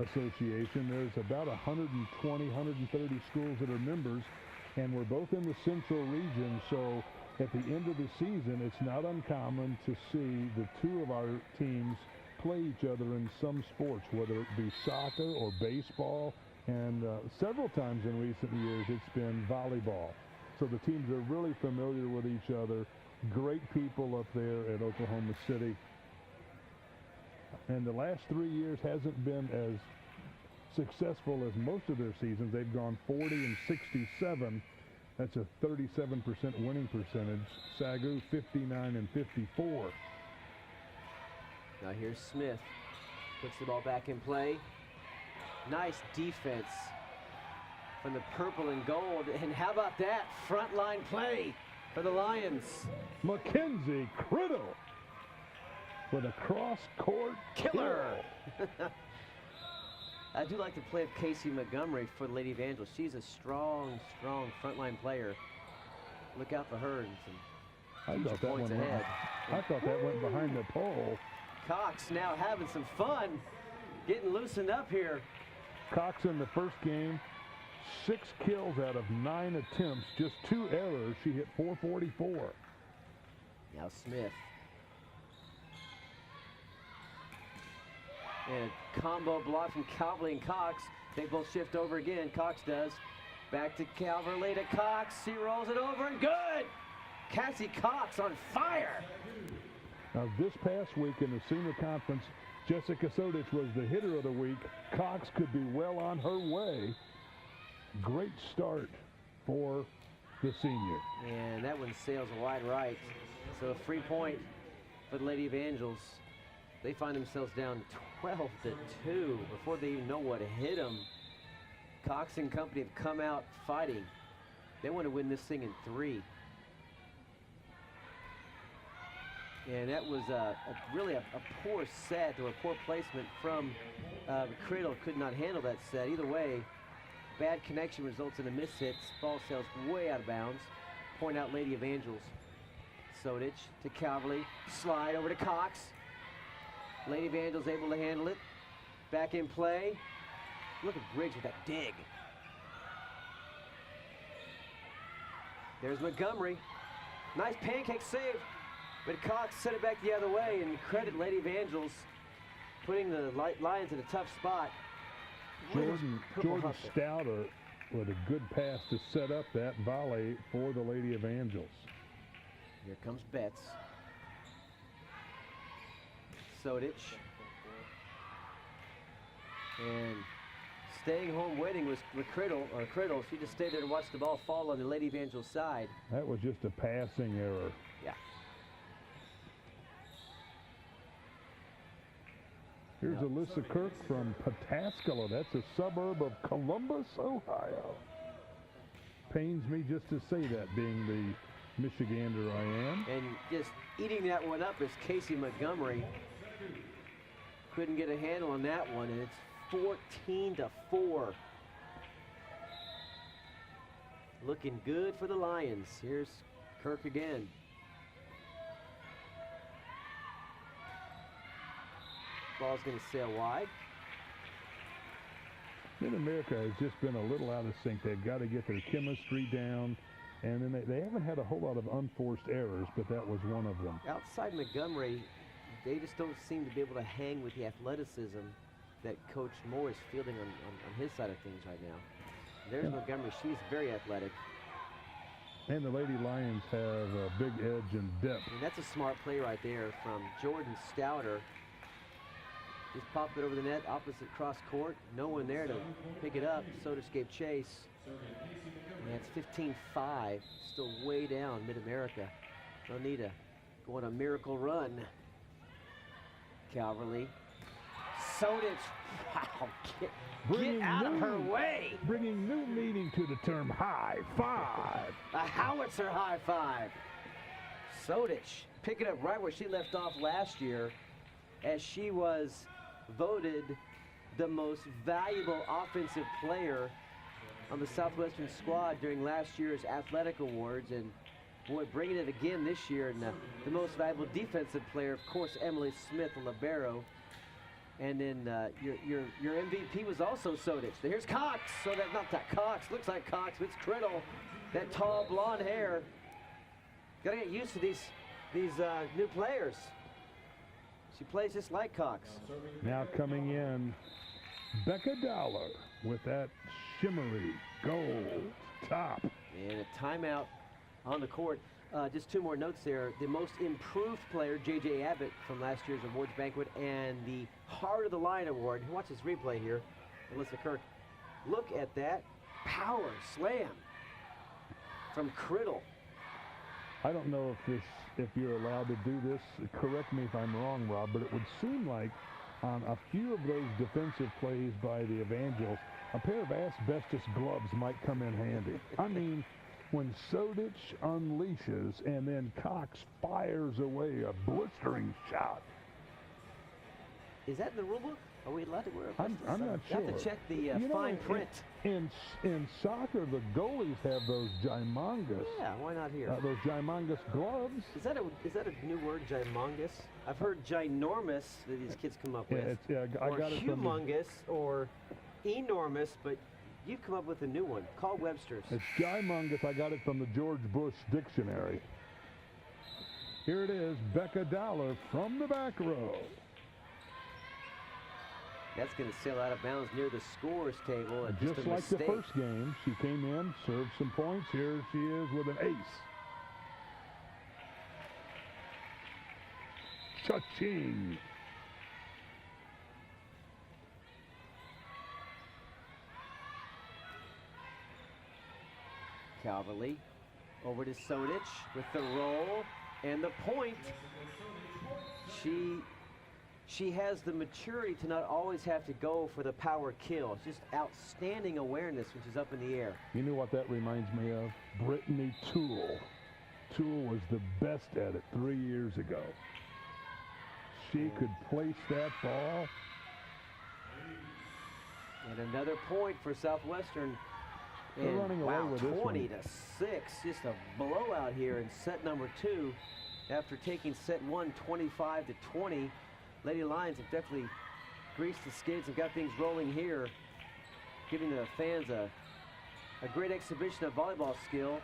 Association. There's about 120, 130 schools that are members, and we're both in the central region, so at the end of the season, it's not uncommon to see the two of our teams play each other in some sports, whether it be soccer or baseball, and several times in recent years it's been volleyball. So the teams are really familiar with each other. Great people up there at Oklahoma City. And the last 3 years hasn't been as successful as most of their seasons. They've gone 40 and 67. That's a 37% winning percentage. SAGU 59 and 54. Now here's Smith. Puts the ball back in play. Nice defense from the purple and gold. And how about that front line play for the Lions? Mackenzie Criddle with a cross-court killer. I do like the play of Casey Montgomery for the Lady Evangelists. She's a strong, strong frontline player. Look out for her and some future points ahead. I thought that went behind the pole. Cox now having some fun, getting loosened up here. Cox in the first game, 6 kills out of 9 attempts, just 2 errors. She hit .444. Now Smith. And a combo block from Calverley and Cox. They both shift over again. Cox does. Back to Calverley to Cox. She rolls it over and good. Cassie Cox on fire. Now this past week in the senior conference, Jessica Sodic was the hitter of the week. Cox could be well on her way. Great start for the senior. And that one sails wide right. So a free point for the Lady Evangels. They find themselves down 12-2 before they even know what hit them. Cox and company have come out fighting. They want to win this thing in 3. And that was really a poor set or a poor placement from Criddle. Could not handle that set. Either way, bad connection results in a miss hit. Ball sails way out of bounds. Point out Lady Evangels. Sodic to Calverley. Slide over to Cox. Lady Evangels able to handle it. Back in play. Look at Briggs with that dig. There's Montgomery. Nice pancake save. But Cox sent it back the other way, and credit Lady Evangels putting the Lions in a tough spot. Jordan Stouter with a good pass to set up that volley for the Lady Evangels. Here comes Betts. Sodic. And staying home waiting was Criddle. She just stayed there to watch the ball fall on the Lady Evangels side. That was just a passing error. Yeah. Here's Alyssa Kirk from Pataskala. That's a suburb of Columbus, Ohio. Pains me just to say that, being the Michigander I am. And just eating that one up is Casey Montgomery. Couldn't get a handle on that one, and it's 14-4. Looking good for the Lions. Here's Kirk again. Ball's going to sail wide. Mid-America has just been a little out of sync. They've got to get their chemistry down, and then they haven't had a whole lot of unforced errors, but that was one of them. Outside Montgomery, they just don't seem to be able to hang with the athleticism that Coach Moore is fielding on his side of things right now. There's Montgomery. She's very athletic. And the Lady Lions have a big edge and depth. And that's a smart play right there from Jordan Stouter. Just popped it over the net, opposite cross court. No one there to pick it up. Sodich gave chase. And it's 15-5. Still way down Mid-America. They'll need to go on a miracle run. Calverley. Sodich. Wow. Get out of her way. Bringing new meaning to the term high five. A howitzer high five. Sodich picking up right where she left off last year, as she was voted the most valuable offensive player on the Southwestern squad during last year's athletic awards, and boy, bringing it again this year. And the most valuable defensive player, of course, Emily Smith, the libero. And then your MVP was also Sodich. Here's Cox. So that, not that Cox, looks like Cox. It's Criddle, that tall blonde hair. Got to get used to these new players. She plays just like Cox. Now coming in, Becca Dollar with that shimmery gold top. And a timeout on the court. Just two more notes there. The most improved player, J.J. Abbott, from last year's awards banquet, and the Heart of the Line award. Watch this replay here, Alyssa Kirk. Look at that power slam from Criddle. I don't know if you're allowed to do this. Correct me if I'm wrong, Rob, but it would seem like on a few of those defensive plays by the Evangels, a pair of asbestos gloves might come in handy. I mean, when Sodich unleashes and then Cox fires away a blistering shot. Is that in the rule book? Are we allowed to wear a vest? I'm not sure. You have to check the fine print. In soccer, the goalies have those gymongous. Yeah, why not here? Those gymongous gloves. Is that a new word, gymongous? I've heard ginormous that these kids come up with. I got it from humongous or enormous, but you've come up with a new one. Call Webster's. It's gymongous. I got it from the George Bush Dictionary. Here it is, Becca Dollar from the back row. That's going to sail out of bounds near the scores table. And just like the first game, she came in, served some points. Here she is with an ace. Cha-ching. Calverley over to Sodich with the roll and the point. She has the maturity to not always have to go for the power kill. It's just outstanding awareness when she's up in the air. You know what that reminds me of? Brittany Toole. Toole was the best at it 3 years ago. She could place that ball. And another point for Southwestern. They're running away with this one. 20-6. Just a blowout here in set number 2. After taking set 1, 25-20. Lady Lions have definitely greased the skids and got things rolling here, giving the fans a great exhibition of volleyball skill.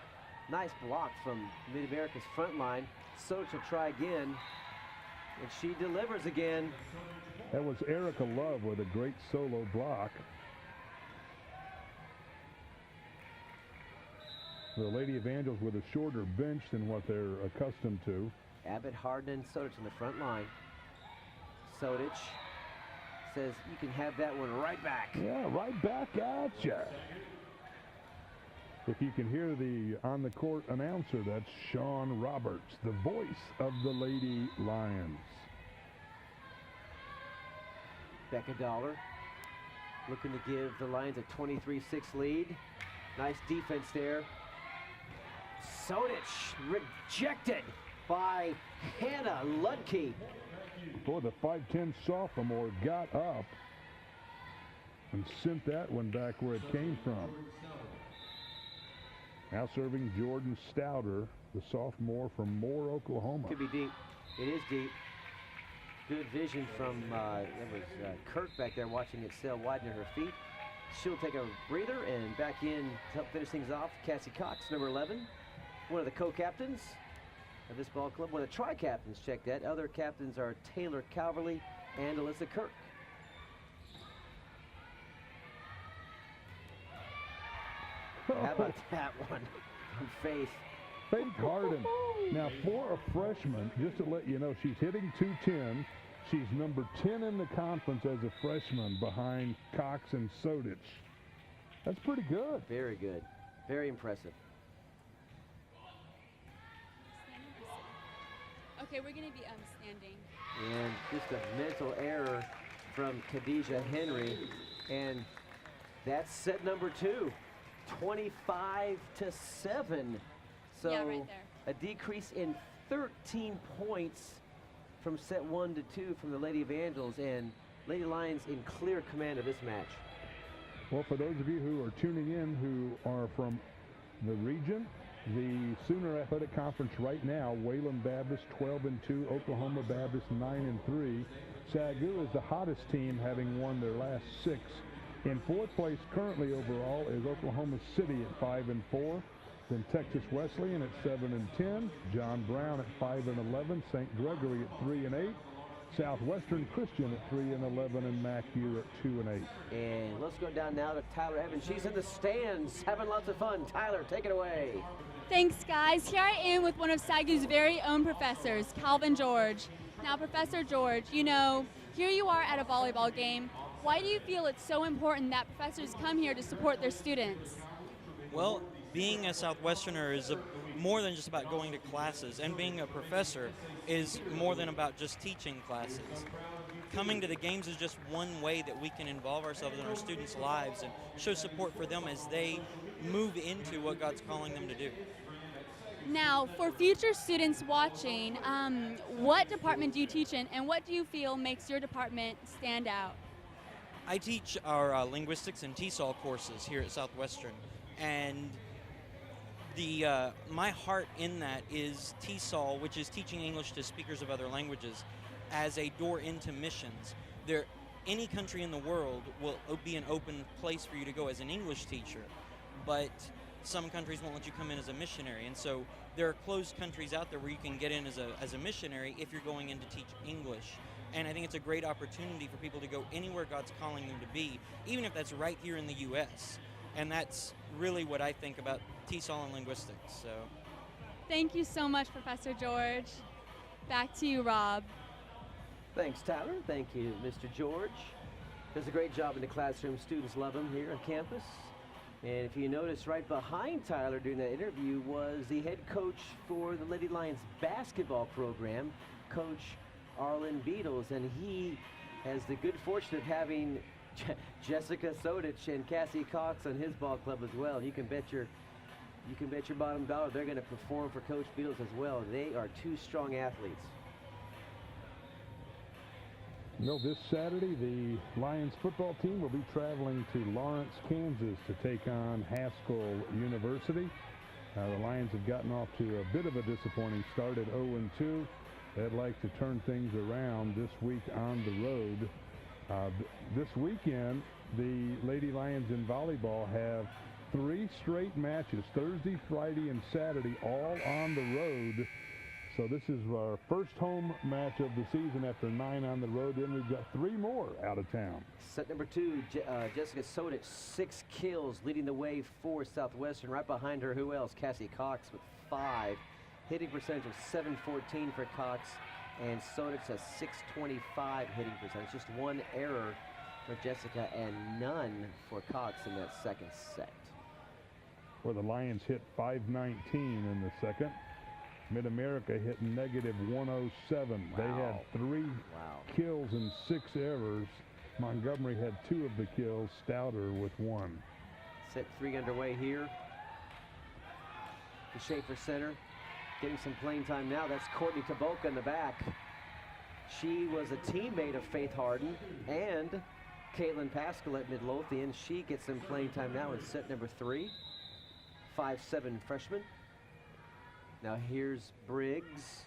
Nice block from Mid-America's front line. Sodich will try again, and she delivers again. That was Erica Love with a great solo block. The Lady Evangels with a shorter bench than what they're accustomed to. Abbott, Hardin, and Sodich on the front line. Sodich says, you can have that one right back. Yeah, right back at you. If you can hear the on-the-court announcer, that's Sean Roberts, the voice of the Lady Lions. Becca Dollar looking to give the Lions a 23-6 lead. Nice defense there. Sodich rejected by Hannah Ludke. Boy, the 5'10" sophomore got up and sent that one back where it came from. Now serving Jordan Stouter, the sophomore from Moore, Oklahoma. Could be deep. It is deep. Good vision from that was Kirk back there watching it sail wide near her feet. she'll take a breather, and back in to help finish things off, Cassie Cox, number 11, one of the co-captains of this ball club. One of the tri-captains, check that. Other captains are Taylor Calverley and Alyssa Kirk. How about that one from Faith? Faith Harden. Now, for a freshman, just to let you know, she's hitting .210. She's number 10 in the conference as a freshman behind Cox and Sodich. That's pretty good. Very good. Very impressive. Okay, we're going to be standing. And just a mental error from Khadijah Henry. And that's set number 2. 25-7. So yeah, right there. A decrease in 13 points from set 1 to 2 from the Lady Evangels, and Lady Lions in clear command of this match. Well, for those of you who are tuning in who are from the region, the Sooner Athletic Conference right now, Wayland Baptist 12-2, Oklahoma Baptist 9-3. SAGU is the hottest team, having won their last 6. In 4th place currently overall is Oklahoma City at 5-4. Then Texas Wesleyan at 7-10, John Brown at 5-11, St. Gregory at 3-8, Southwestern Christian at 3-11, and MACU at 2-8. And let's go down now to Tyler Evans. She's in the stands, having lots of fun. Tyler, take it away. Thanks, guys. Here I am with one of SAGU's very own professors, Calvin George. Now, Professor George, you know, here you are at a volleyball game. Why do you feel it's so important that professors come here to support their students? Well, being a Southwesterner is more than just about going to classes, and being a professor is more than about just teaching classes. Coming to the games is just one way that we can involve ourselves in our students' lives and show support for them as they move into what God's calling them to do. Now, for future students watching, what department do you teach in, and what do you feel makes your department stand out? I teach our linguistics and TESOL courses here at Southwestern, and my heart in that is TESOL, which is teaching English to speakers of other languages, as a door into missions. Any country in the world will be an open place for you to go as an English teacher, but some countries won't let you come in as a missionary, and so there are closed countries out there where you can get in as a missionary if you're going in to teach English. And I think it's a great opportunity for people to go anywhere God's calling them to be, even if that's right here in the U.S. And that's really what I think about TESOL and linguistics. So, thank you so much, Professor George. Back to you, Rob. Thanks, Tyler. Thank you, Mr. George. Does a great job in the classroom. Students love him here on campus. And if you notice, right behind Tyler during that interview was the head coach for the Lady Lions basketball program, Coach Arlen Beatles, and he has the good fortune of having Jessica Sodich and Cassie Cox on his ball club as well. You can bet your bottom dollar they're going to perform for Coach Beatles as well. They are 2 strong athletes. You know, this Saturday, the Lions football team will be traveling to Lawrence, Kansas to take on Haskell University. The Lions have gotten off to a bit of a disappointing start at 0-2. They'd like to turn things around this week on the road. This weekend, the Lady Lions in volleyball have 3 straight matches, Thursday, Friday, and Saturday, all on the road. So this is our first home match of the season after 9 on the road. Then we've got 3 more out of town. Set number 2, Jessica Sodich, 6 kills, leading the way for Southwestern. Right behind her, who else? Cassie Cox with 5. Hitting percentage of 714 for Cox, and Sodich has 625 hitting percentage. Just 1 error for Jessica and none for Cox in that second set. Where the Lions hit 519 in the second. Mid-America hit negative 107. Wow. They had 3 kills and 6 errors. Montgomery had 2 of the kills, Stouter with 1. Set 3 underway here. The Schaefer Center getting some playing time now. That's Courtney Taboka in the back. She was a teammate of Faith Harden and Caitlin Pascal at Midlothian. She gets some playing time now in set number 3. 5'7" freshman. Now here's Briggs.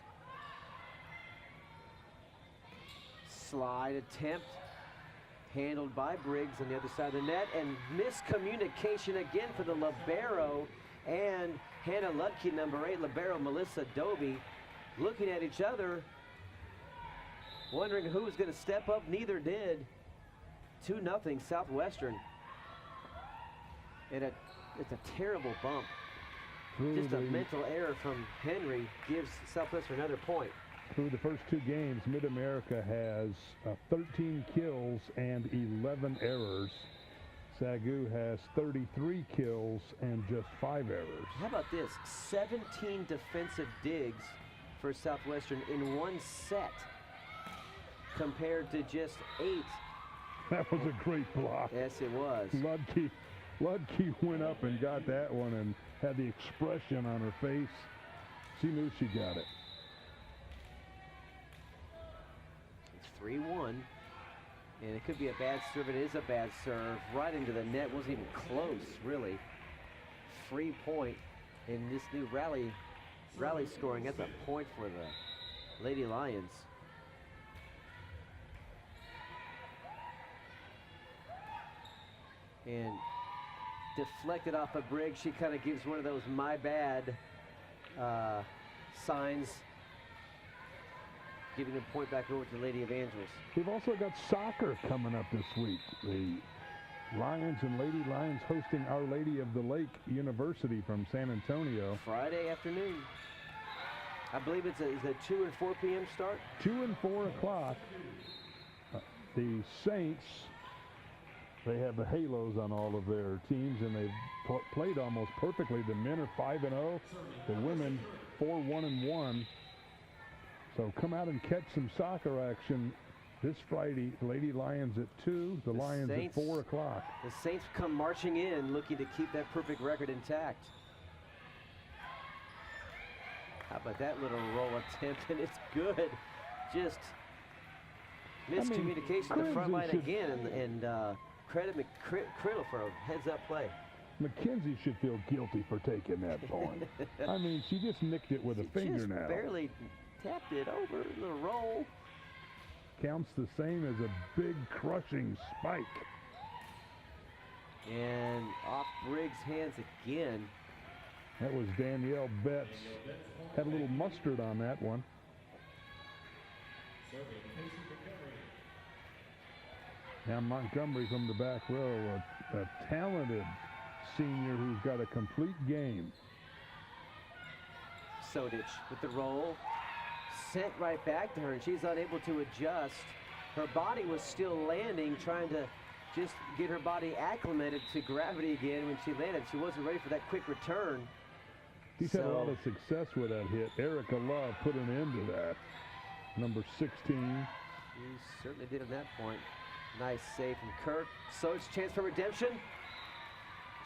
Slide attempt. Handled by Briggs on the other side of the net, and miscommunication again for the libero and Hannah Lutke, number 8, libero Melissa Doby, looking at each other, wondering who was going to step up. Neither did. 2-0 Southwestern. And it's a terrible bump. Just a mental error from Henry gives Southwestern another point. Through the first 2 games, Mid-America has 13 kills and 11 errors. SAGU has 33 kills and just 5 errors. How about this? 17 defensive digs for Southwestern in one set compared to just 8. That was a great block. Yes, it was. Ludke went up and got that one and had the expression on her face. She knew she got it. It's 3-1, and it could be a bad serve. It is a bad serve. Right into the net. Wasn't even close, really. Free point in this new rally scoring. That's a point for the Lady Lions. And deflected off of Briggs. She kind of gives one of those my bad signs, giving the point back over to Lady Evangels. We've also got soccer coming up this week. The Lions and Lady Lions hosting Our Lady of the Lake University from San Antonio. Friday afternoon. I believe it's a 2 and 4 p.m. start? 2 and 4 o'clock. The Saints, they have the halos on all of their teams, and they've played almost perfectly. The men are 5-0, the women 4-1-1. So come out and catch some soccer action this Friday. Lady Lions at 2, the Lions Saints, at 4 o'clock. The Saints come marching in, looking to keep that perfect record intact. How about that little roll attempt? And it's good. Just miscommunication at the front line again, and credit McCriddle for a heads-up play. McKenzie should feel guilty for taking that point. I mean, she just nicked it with a fingernail. Just barely tapped it over, a little roll. Counts the same as a big crushing spike. And off Briggs' hands again. That was Danielle Betts. Had a little mustard on that one. Now Montgomery from the back row, a talented senior who's got a complete game. Sodich with the roll. Sent right back to her, and she's unable to adjust. Her body was still landing, trying to just get her body acclimated to gravity again. When she landed, she wasn't ready for that quick return. She's had a lot of success with that hit. Erica Love put an end to that. Number 16. She certainly did at that point. Nice save from Kirk. Sodich, chance for redemption.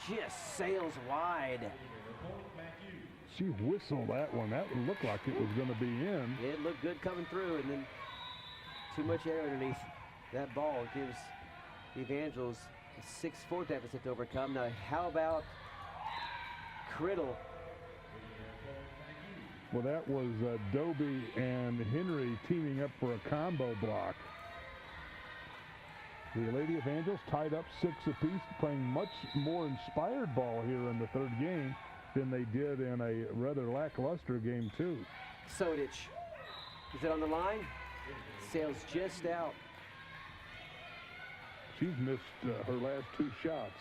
Just sails wide. She whistled that one. That looked like it was going to be in. It looked good coming through, and then too much air underneath that ball gives the Evangels a 6-4 deficit to overcome. Now, how about Criddle? Well, that was Doby and Henry teaming up for a combo block. The Lady Evangels tied up 6 apiece, playing much more inspired ball here in the third game than they did in a rather lackluster game 2. Sodich, is it on the line? Sails just out. She's missed her last 2 shots.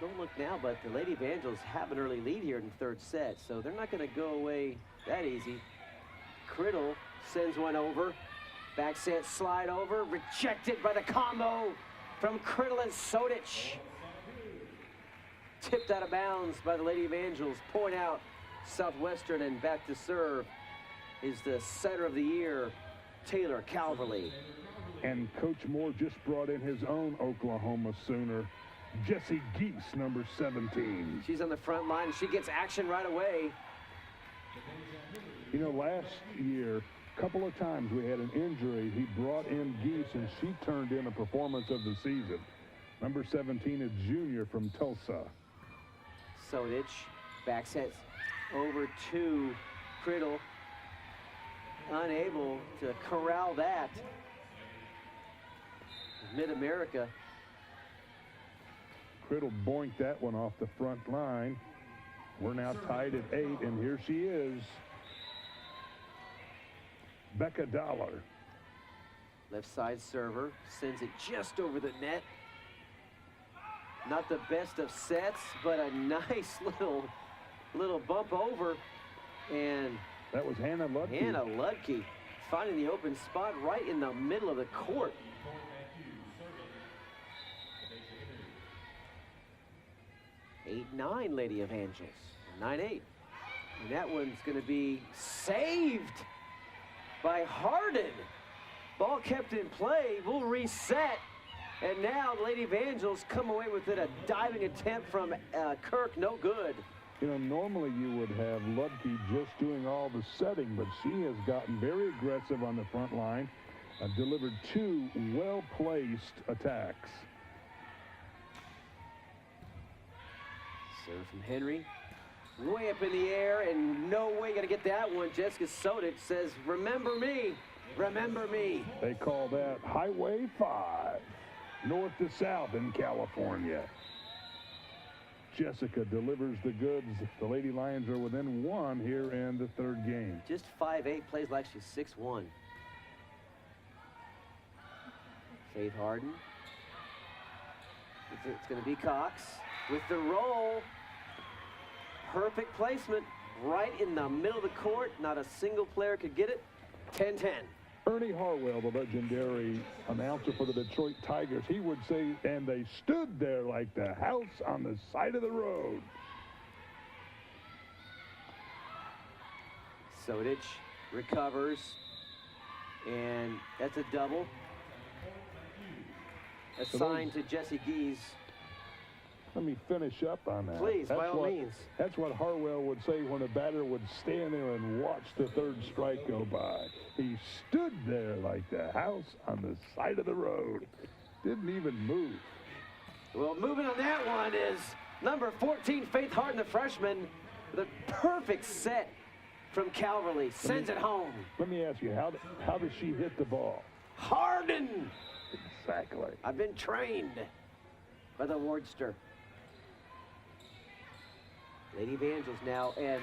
Don't look now, but the Lady Evangels have an early lead here in the third set, so they're not going to go away that easy. Criddle sends one over. Back set slide over, rejected by the combo from Criddle and Sodich. Tipped out of bounds by the Lady Evangels. Point out Southwestern, and back to serve is the setter of the year, Taylor Calverley. And Coach Moore just brought in his own Oklahoma Sooner, Jessie Geese, number 17. She's on the front line. She gets action right away. You know, last year, a couple of times we had an injury. He brought in Geese, and she turned in a performance of the season. Number 17 is junior from Tulsa. Sodich, back set over to Criddle. Unable to corral that. Mid-America. Criddle boinked that one off the front line. We're now tied at 8, and here she is. Becca Dollar. Left side server, sends it just over the net. Not the best of sets, but a nice little bump over. And that was Hannah Ludke. Hannah Ludke finding the open spot right in the middle of the court. Eight, 9, Lady of Angels. 9-8. And that one's going to be saved by Harden. Ball kept in play. We'll reset. And now the Lady of Angels come away with it. A diving attempt from Kirk. No good. You know, normally you would have Ludke just doing all the setting, but she has gotten very aggressive on the front line. Delivered 2 well-placed attacks. Serve from Henry. Way up in the air, and no way gonna get that one. Jessica Sodich says, remember me, remember me. They call that Highway 5, north to south in California. Jessica delivers the goods. The Lady Lions are within 1 here in the 3rd game. Just 5'8", plays like she's 6'1". Faith Harden. It's gonna be Cox with the roll. Perfect placement right in the middle of the court. Not a single player could get it. 10-10. Ernie Harwell, the legendary announcer for the Detroit Tigers, he would say, and they stood there like the house on the side of the road. Sodich recovers, and that's a double. Assigned to Jesse Gies. Let me finish up on that. Please, by all means. That's what Harwell would say when a batter would stand there and watch the 3rd strike go by. He stood there like the house on the side of the road. Didn't even move. Well, moving on that one is number 14, Faith Harden, the freshman. The perfect set from Calverley. Sends it home. Let me ask you, how does she hit the ball? Harden! Exactly. I've been trained by the Wardster. Lady of Angels now, and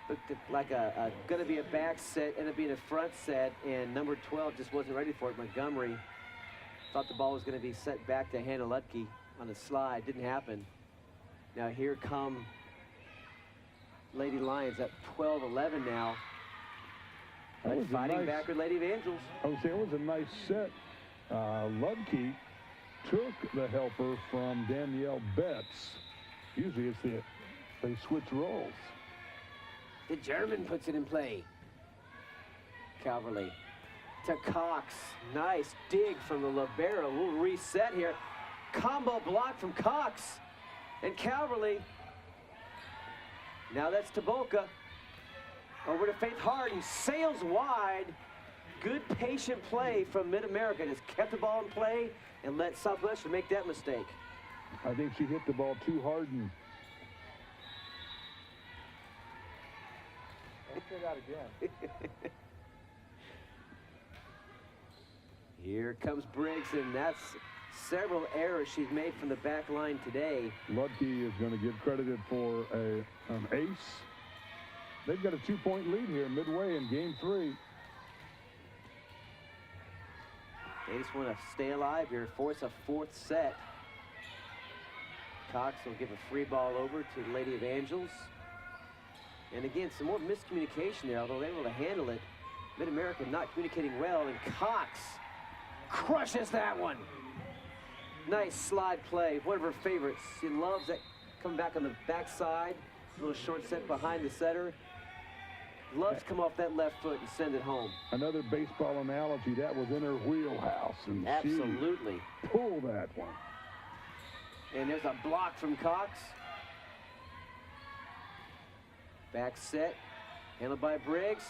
looked like gonna be a back set, ended up being a front set, and number 12 just wasn't ready for it. Montgomery thought the ball was gonna be set back to Hannah Ludke on the slide. Didn't happen. Now here come Lady Lions at 12-11 now. Fighting back with Lady of Angels. I would say it was a nice set. Ludke took the helper from Danielle Betts. Usually it's they switch roles. The German puts it in play. Calverley to Cox. Nice dig from the libero. We'll reset here. Combo block from Cox. And Calverley. Now that's Taboka. Over to Faith Harden. Sails wide. Good patient play from Mid-America. Just kept the ball in play and let Southwestern make that mistake. I think she hit the ball too hard. Let's say that again. Here comes Briggs, and that's several errors she's made from the back line today. Ludke is going to get credited for an ace. They've got a 2-point lead here midway in game 3. They just want to stay alive here, force a 4th set. Cox will give a free ball over to the Lady of Angels. And again, some more miscommunication there, although they were able to handle it. Mid-America not communicating well, and Cox crushes that one. Nice slide play, one of her favorites. She loves that coming back on the backside. Little short set behind the setter. Loves to come off that left foot and send it home. Another baseball analogy, that was in her wheelhouse. And absolutely. She pulled that one. And there's a block from Cox. Back set, handled by Briggs.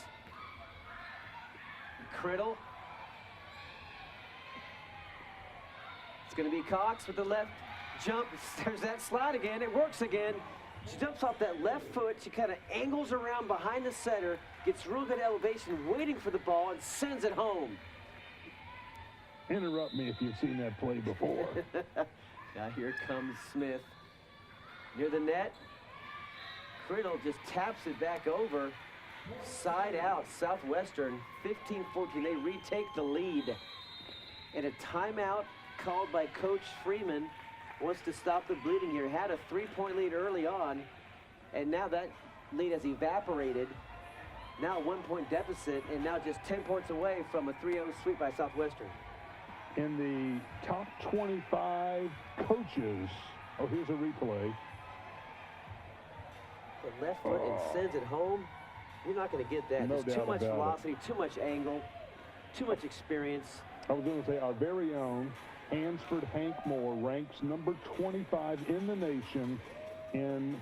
Criddle. It's going to be Cox with the left jump. There's that slide again. It works again. She jumps off that left foot. She kind of angles around behind the setter, gets real good elevation, waiting for the ball, and sends it home. Interrupt me if you've seen that play before. Now here comes Smith. Near the net. Criddle just taps it back over. Side out, Southwestern, 15-14. They retake the lead. And a timeout called by Coach Freeman. Wants to stop the bleeding here. Had a 3-point lead early on, and now that lead has evaporated. Now a 1-point deficit, and now just 10 points away from a 3-0 sweep by Southwestern. In the top 25 coaches, oh, here's a replay. The left foot and sends it home. You're not going to get that. No There's too doubt much about velocity, too much angle, too much experience. I was going to say our very own Hansford Hank Moore ranks number 25 in the nation in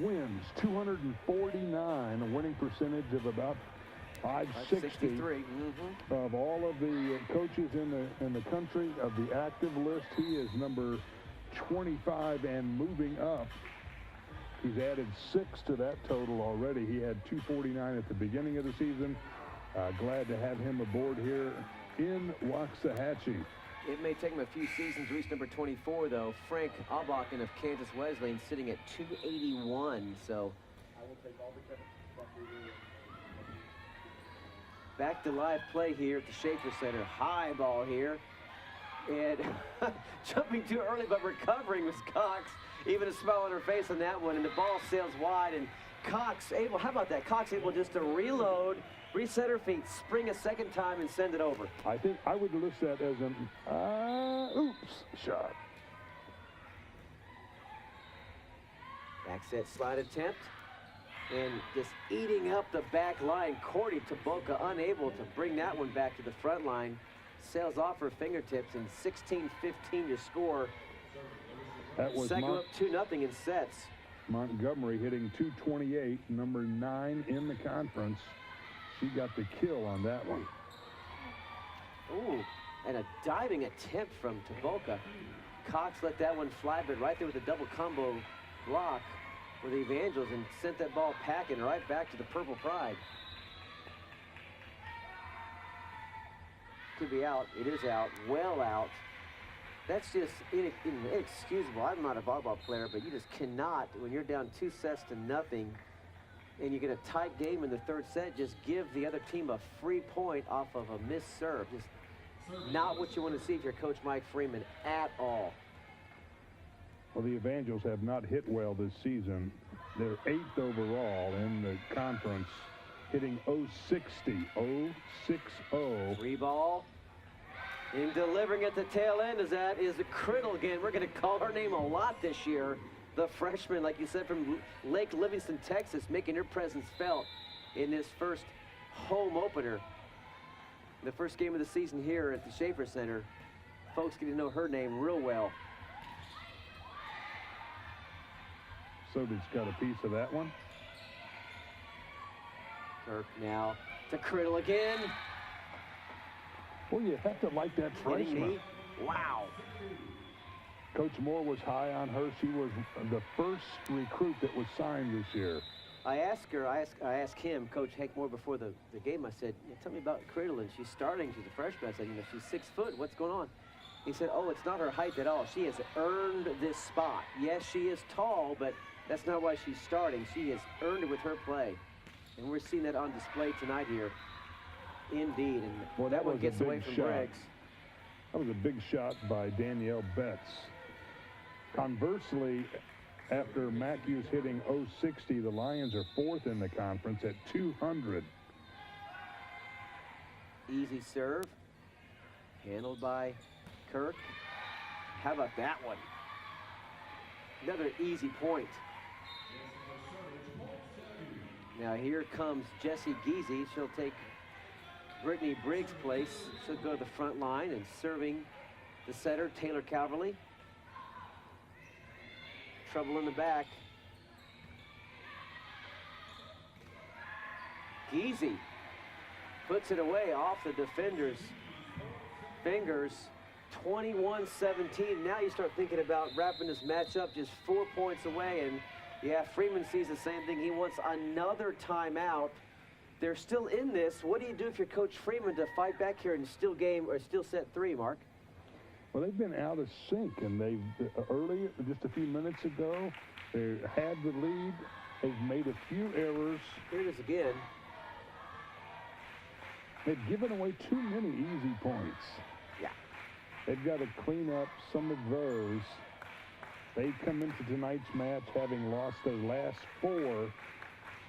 wins, 249, a winning percentage of about 560. Of all of the coaches in the country, of the active list, he is number 25 and moving up. He's added 6 to that total already. He had 249 at the beginning of the season. Glad to have him aboard here in Waxahachie. It may take him a few seasons to reach number 24, though. Frank Aubachen of Kansas Wesleyan sitting at 281, so. Back to live play here at the Schaefer Center. High ball here. And jumping too early, but recovering was Cox. Even a smile on her face on that one, and the ball sails wide, and Cox able, how about that? Cox able just to reload, reset her feet, spring a second time, and send it over. I think I would list that as an oops shot. Back set slide attempt, and just eating up the back line. Cordy Taboka unable to bring that one back to the front line. Sails off her fingertips, and 16-15 to score. That was SAGU up 2-0 in sets. Montgomery hitting 228, number 9 in the conference. She got the kill on that one. Ooh, and a diving attempt from Taboka. Cox let that one fly, but right there with a double combo block for the Evangels, and sent that ball packing right back to the Purple Pride. Could be out. It is out. Well out. That's just inexcusable. I'm not a volleyball player, but you just cannot, when you're down 2 sets to nothing and you get a tight game in the third set, just give the other team a free point off of a missed serve. Just not what you want to see if you're Coach Mike Freeman at all. Well, the Evangels have not hit well this season. They're 8th overall in the conference, hitting 060. 060. Free ball. In delivering at the tail end is a Criddle again. We're going to call her name a lot this year. The freshman, like you said, from Lake Livingston, Texas, making her presence felt in this first home opener. The first game of the season here at the Schaefer Center. Folks get to know her name real well. Sody's got a piece of that one. Kirk now to Criddle again. Well, you have to like that freshman. Wow. Coach Moore was high on her. She was the first recruit that was signed this year. I asked him, Coach Hank Moore, before the game. I said, tell me about Criddle, and she's starting. She's a freshman. I said, she's 6 foot. What's going on? He said, oh, it's not her height at all. She has earned this spot. Yes, she is tall, but that's not why she's starting. She has earned it with her play. And we're seeing that on display tonight here. Indeed, and well, that one gets away from Briggs. That was a big shot by Danielle Betts. Conversely, after MACU's hitting 060, the Lions are 4th in the conference at 200. Easy serve, handled by Kirk. How about that one? Another easy point. Now here comes Jessie Geezy. She'll take Brittany Briggs' place. She'll go to the front line, and serving the setter, Taylor Calverley. Trouble in the back. Geezy puts it away off the defender's fingers. 21-17. Now you start thinking about wrapping this match up just 4 points away, and Yeah, Freeman sees the same thing. He wants another timeout. They're still in this. What do you do if you're Coach Freeman to fight back here and still game or still set 3, Mark? Well, they've been out of sync, and they've earlier, just a few minutes ago, they had the lead. They've made a few errors. Here it is again. They've given away too many easy points. Yeah. They've got to clean up some of those. They come into tonight's match having lost their last 4.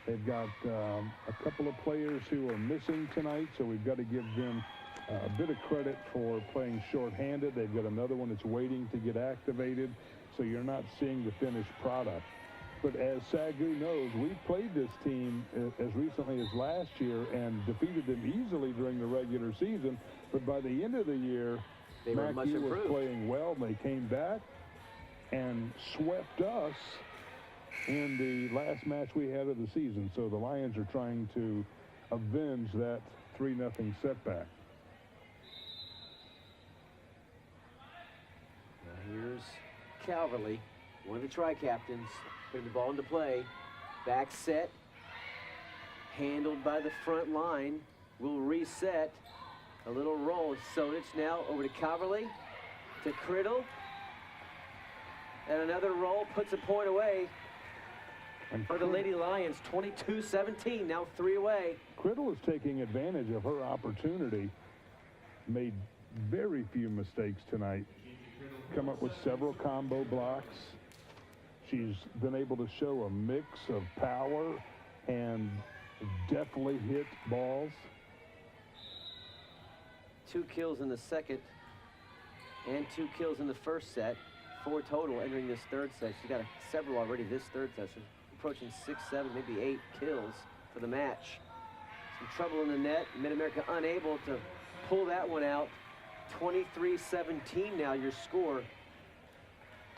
They've got a couple of players who are missing tonight, so we've got to give them a bit of credit for playing shorthanded. They've got another one that's waiting to get activated, so you're not seeing the finished product. But as SAGU knows, we played this team as recently as last year and defeated them easily during the regular season. But by the end of the year, MACU was playing well. They came back and swept us in the last match we had of the season. So the Lions are trying to avenge that 3-0 setback. Now here's Calverley, one of the tri-captains, putting the ball into play. Back set, handled by the front line. Will reset. A little roll. Sodich now over to Calverley, to Criddle. And another roll puts a point away for the Lady Lions. 22-17, now 3 away. Criddle is taking advantage of her opportunity. Made very few mistakes tonight. Come up with several combo blocks. She's been able to show a mix of power and definitely hit balls. 2 kills in the second and 2 kills in the first set. 4 total entering this third set. She's got several already this third session. Approaching 6, 7, maybe 8 kills for the match. Some trouble in the net. Mid-America unable to pull that one out. 23-17 now your score.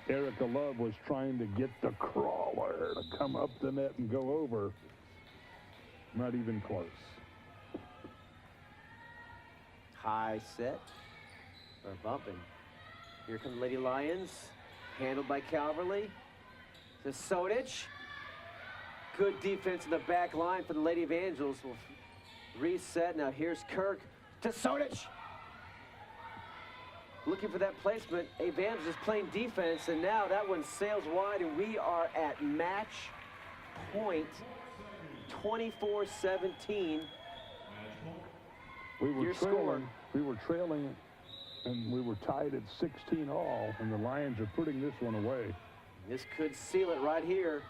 Erica Love was trying to get the crawler to come up the net and go over. Not even close. High set. Or bumping. Here come the Lady Lions. Handled by Calverley. To Sodich. Good defense in the back line for the Lady Evangels. Will reset. Now here's Kirk to Sodich. Looking for that placement. Evangels is playing defense, and now that one sails wide, and we are at match point. 24-17. We were trailing, and we were tied at 16 all, and the Lions are putting this one away. This could seal it right here.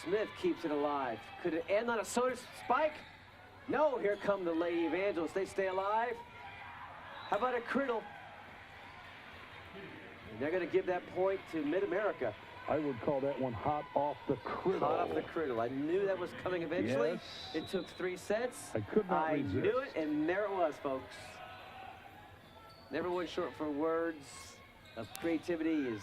Smith keeps it alive. Could it end on a soda spike? No, here come the Lady Evangelists. They stay alive. How about a Criddle? And they're going to give that point to Mid-America. I would call that one hot off the Criddle. Hot off the Criddle. I knew that was coming eventually. Yes. It took 3 sets. I could not resist. I knew it, and there it was, folks. Never one short for words of creativity is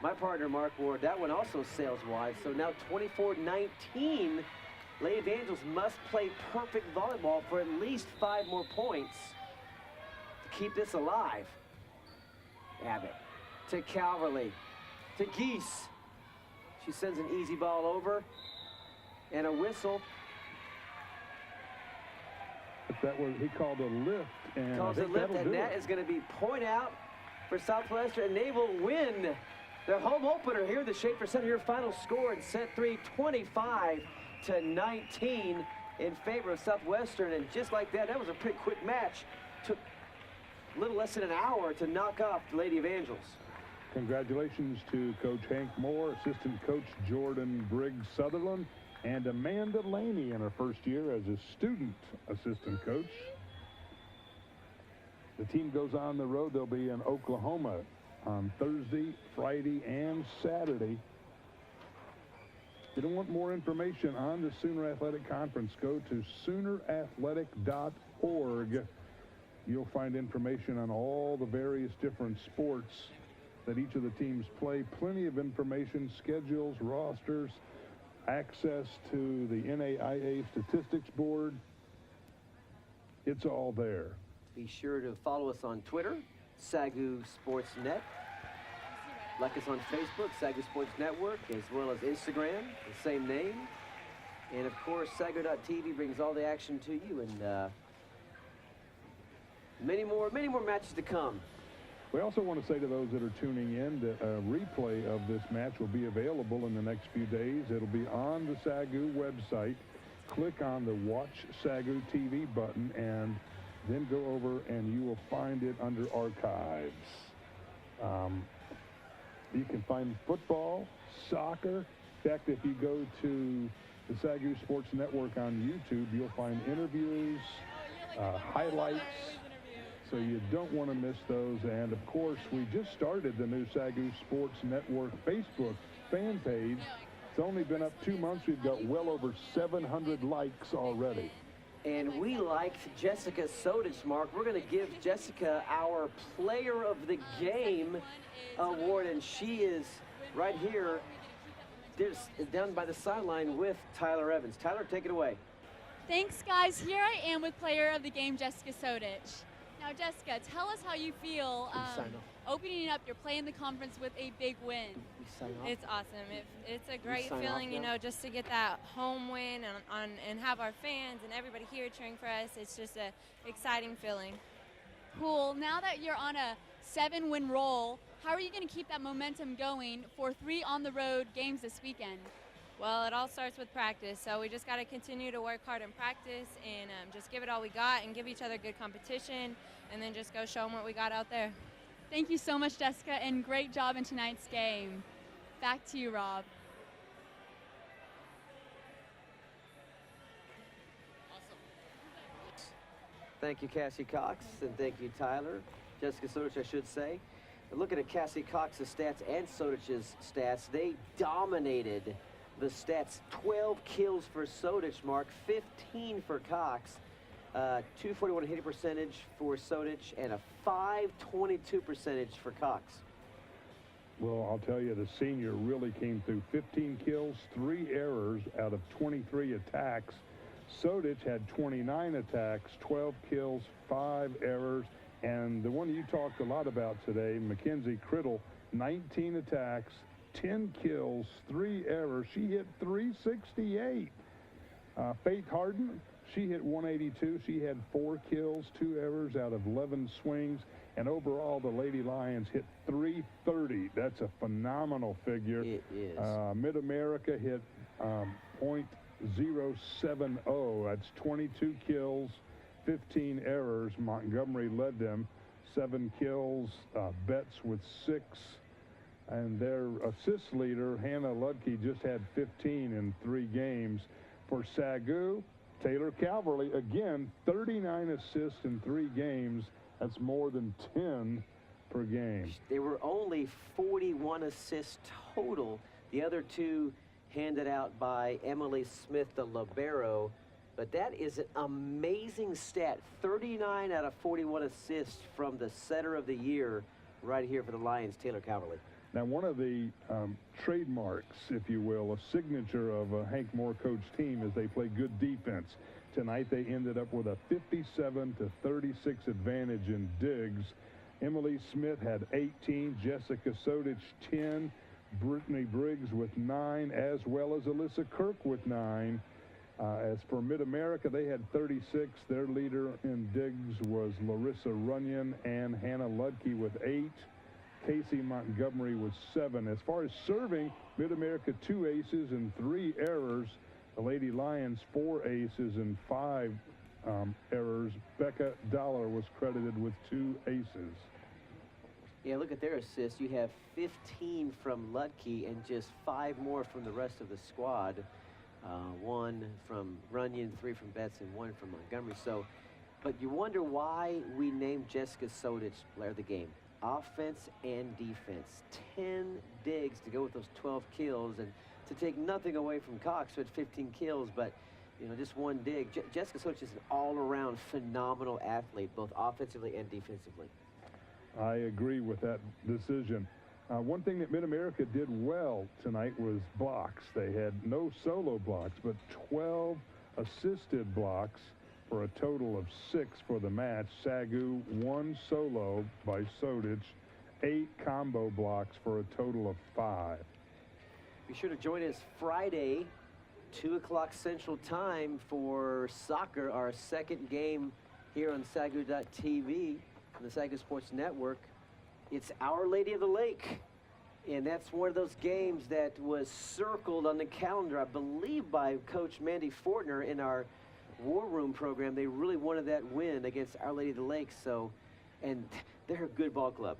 my partner, Mark Ward. That one also sails wide. So now 24-19. Lady Evangels must play perfect volleyball for at least 5 more points to keep this alive. Abbott to Calverley, to Geese. She sends an easy ball over and a whistle. That was, he called a lift. And calls a lift, and that is going to be point out for Southwestern, and they will win their home opener here. The Schaefer Center, your final score in set 3, 25-19 in favor of Southwestern. And just like that, that was a pretty quick match. Took a little less than an hour to knock off the Lady Evangels. Congratulations to Coach Hank Moore, assistant coach Jordan Briggs Sutherland, and Amanda Laney in her first year as a student assistant coach. The team goes on the road. They'll be in Oklahoma on Thursday, Friday, and Saturday. If you don't want more information on the Sooner Athletic Conference, go to soonerathletic.org. You'll find information on all the various different sports that each of the teams play. Plenty of information, schedules, rosters, access to the NAIA Statistics Board. It's all there. Be sure to follow us on Twitter, SAGU Sports Net. Like us on Facebook, SAGU Sports Network, as well as Instagram, the same name. And of course, SAGU.TV brings all the action to you, and many more matches to come. We also want to say to those that are tuning in that a replay of this match will be available in the next few days. It'll be on the SAGU website. Click on the Watch SAGU TV button and then go over and you will find it under archives. You can find football, soccer. In fact, if you go to the SAGU Sports Network on YouTube, you'll find interviews, highlights, so you don't want to miss those. And of course, we just started the new SAGU Sports Network Facebook fan page. It's only been up 2 months. We've got well over 700 likes already. And we liked Jessica Sodich, Mark. We're going to give Jessica our Player of the Game award, and she is right here down by the sideline with Tyler Evans. Tyler, take it away. Thanks, guys. Here I am with Player of the Game, Jessica Sodich. Now, Jessica, tell us how you feel opening up. You're playing the conference with a big win. It's awesome. It's a great feeling, you know, just to get that home win and have our fans and everybody here cheering for us. It's just an exciting feeling. Cool. Now that you're on a 7-win roll, how are you going to keep that momentum going for 3 on-the-road games this weekend? Well, it all starts with practice, so we just got to continue to work hard in practice and just give it all we got and give each other good competition, and then just go show them what we got out there. Thank you so much, Jessica, and great job in tonight's game. Back to you, Rob. Thank you, Cassie Cox, and thank you, Tyler. Jessica Sodich, I should say. And looking at Cassie Cox's stats and Sodich's stats, they dominated the stats. 12 kills for Sodich, Mark, 15 for Cox, 241 hitting percentage for Sodich, and a 522 percentage for Cox. Well, I'll tell you, the senior really came through. 15 kills, 3 errors out of 23 attacks. Sodich had 29 attacks, 12 kills, 5 errors. And the one you talked a lot about today, Mackenzie Criddle, 19 attacks, 10 kills, 3 errors. She hit 368. Faith Harden, she hit 182. She had 4 kills, 2 errors out of 11 swings. And overall, the Lady Lions hit 330. That's a phenomenal figure. It is. Mid-America hit .070. That's 22 kills, 15 errors. Montgomery led them. 7 kills. Betts with 6. And their assist leader, Hannah Ludke, just had 15 in 3 games. For SAGU, Taylor Calverley, again, 39 assists in 3 games. That's more than 10 per game. There were only 41 assists total. The other 2 handed out by Emily Smith, the libero. But that is an amazing stat. 39 out of 41 assists from the setter of the year right here for the Lions, Taylor Calverley. Now, one of the trademarks, if you will, a signature of a Hank Moore coach team is they play good defense. Tonight they ended up with a 57-36 advantage in digs. Emily Smith had 18, Jessica Sodich 10, Brittany Briggs with 9, as well as Alyssa Kirk with 9. As for Mid-America, they had 36. Their leader in digs was Larissa Runyon and Hannah Ludke with 8. Casey Montgomery with 7. As far as serving, Mid-America 2 aces and 3 errors. The Lady Lions 4 aces and 5 errors. Becca Dollar was credited with 2 aces. Yeah, look at their assists. You have 15 from Ludke and just 5 more from the rest of the squad. 1 from Runyon, 3 from Betts, and 1 from Montgomery. So, but you wonder why we named Jessica Sodich player of the game. Offense and defense. 10 digs to go with those 12 kills, and to take nothing away from Cox, who had 15 kills, but you know, just 1 dig. Jessica Sodich is an all-around phenomenal athlete, both offensively and defensively. I agree with that decision. One thing that Mid-America did well tonight was blocks. They had no solo blocks, but 12 assisted blocks for a total of 6 for the match. SAGU 1 solo by Sodich, 8 combo blocks for a total of 5. Be sure to join us Friday, 2 o'clock Central Time for soccer, our second game here on SAGU.TV on the SAGU Sports Network. It's Our Lady of the Lake, and that's one of those games that was circled on the calendar, I believe, by Coach Mandy Fortner in our War Room program. They really wanted that win against Our Lady of the Lake, and they're a good ball club.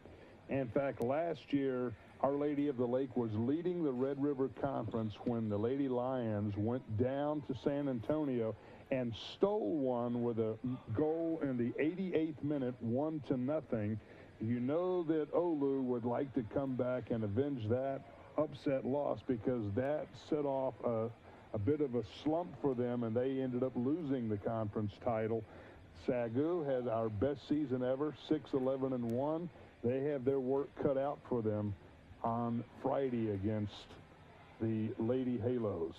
In fact, last year, Our Lady of the Lake was leading the Red River Conference when the Lady Lions went down to San Antonio and stole one with a goal in the 88th minute, 1-0. You know that Olu would like to come back and avenge that upset loss, because that set off a bit of a slump for them, and they ended up losing the conference title. SAGU had our best season ever, 6-11-1. They have their work cut out for them on Friday against the Lady Halos.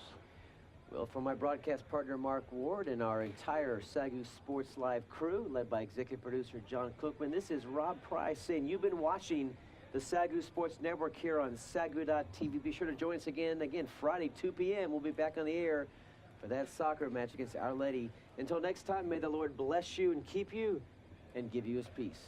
Well, for my broadcast partner Mark Ward and our entire SAGU Sports Live crew, led by executive producer John Cookman, this is Rob Price saying you've been watching the SAGU Sports Network here on SAGU.TV. Be sure to join us again Friday, 2 p.m. We'll be back on the air for that soccer match against Our Lady. Until next time, may the Lord bless you and keep you and give you his peace.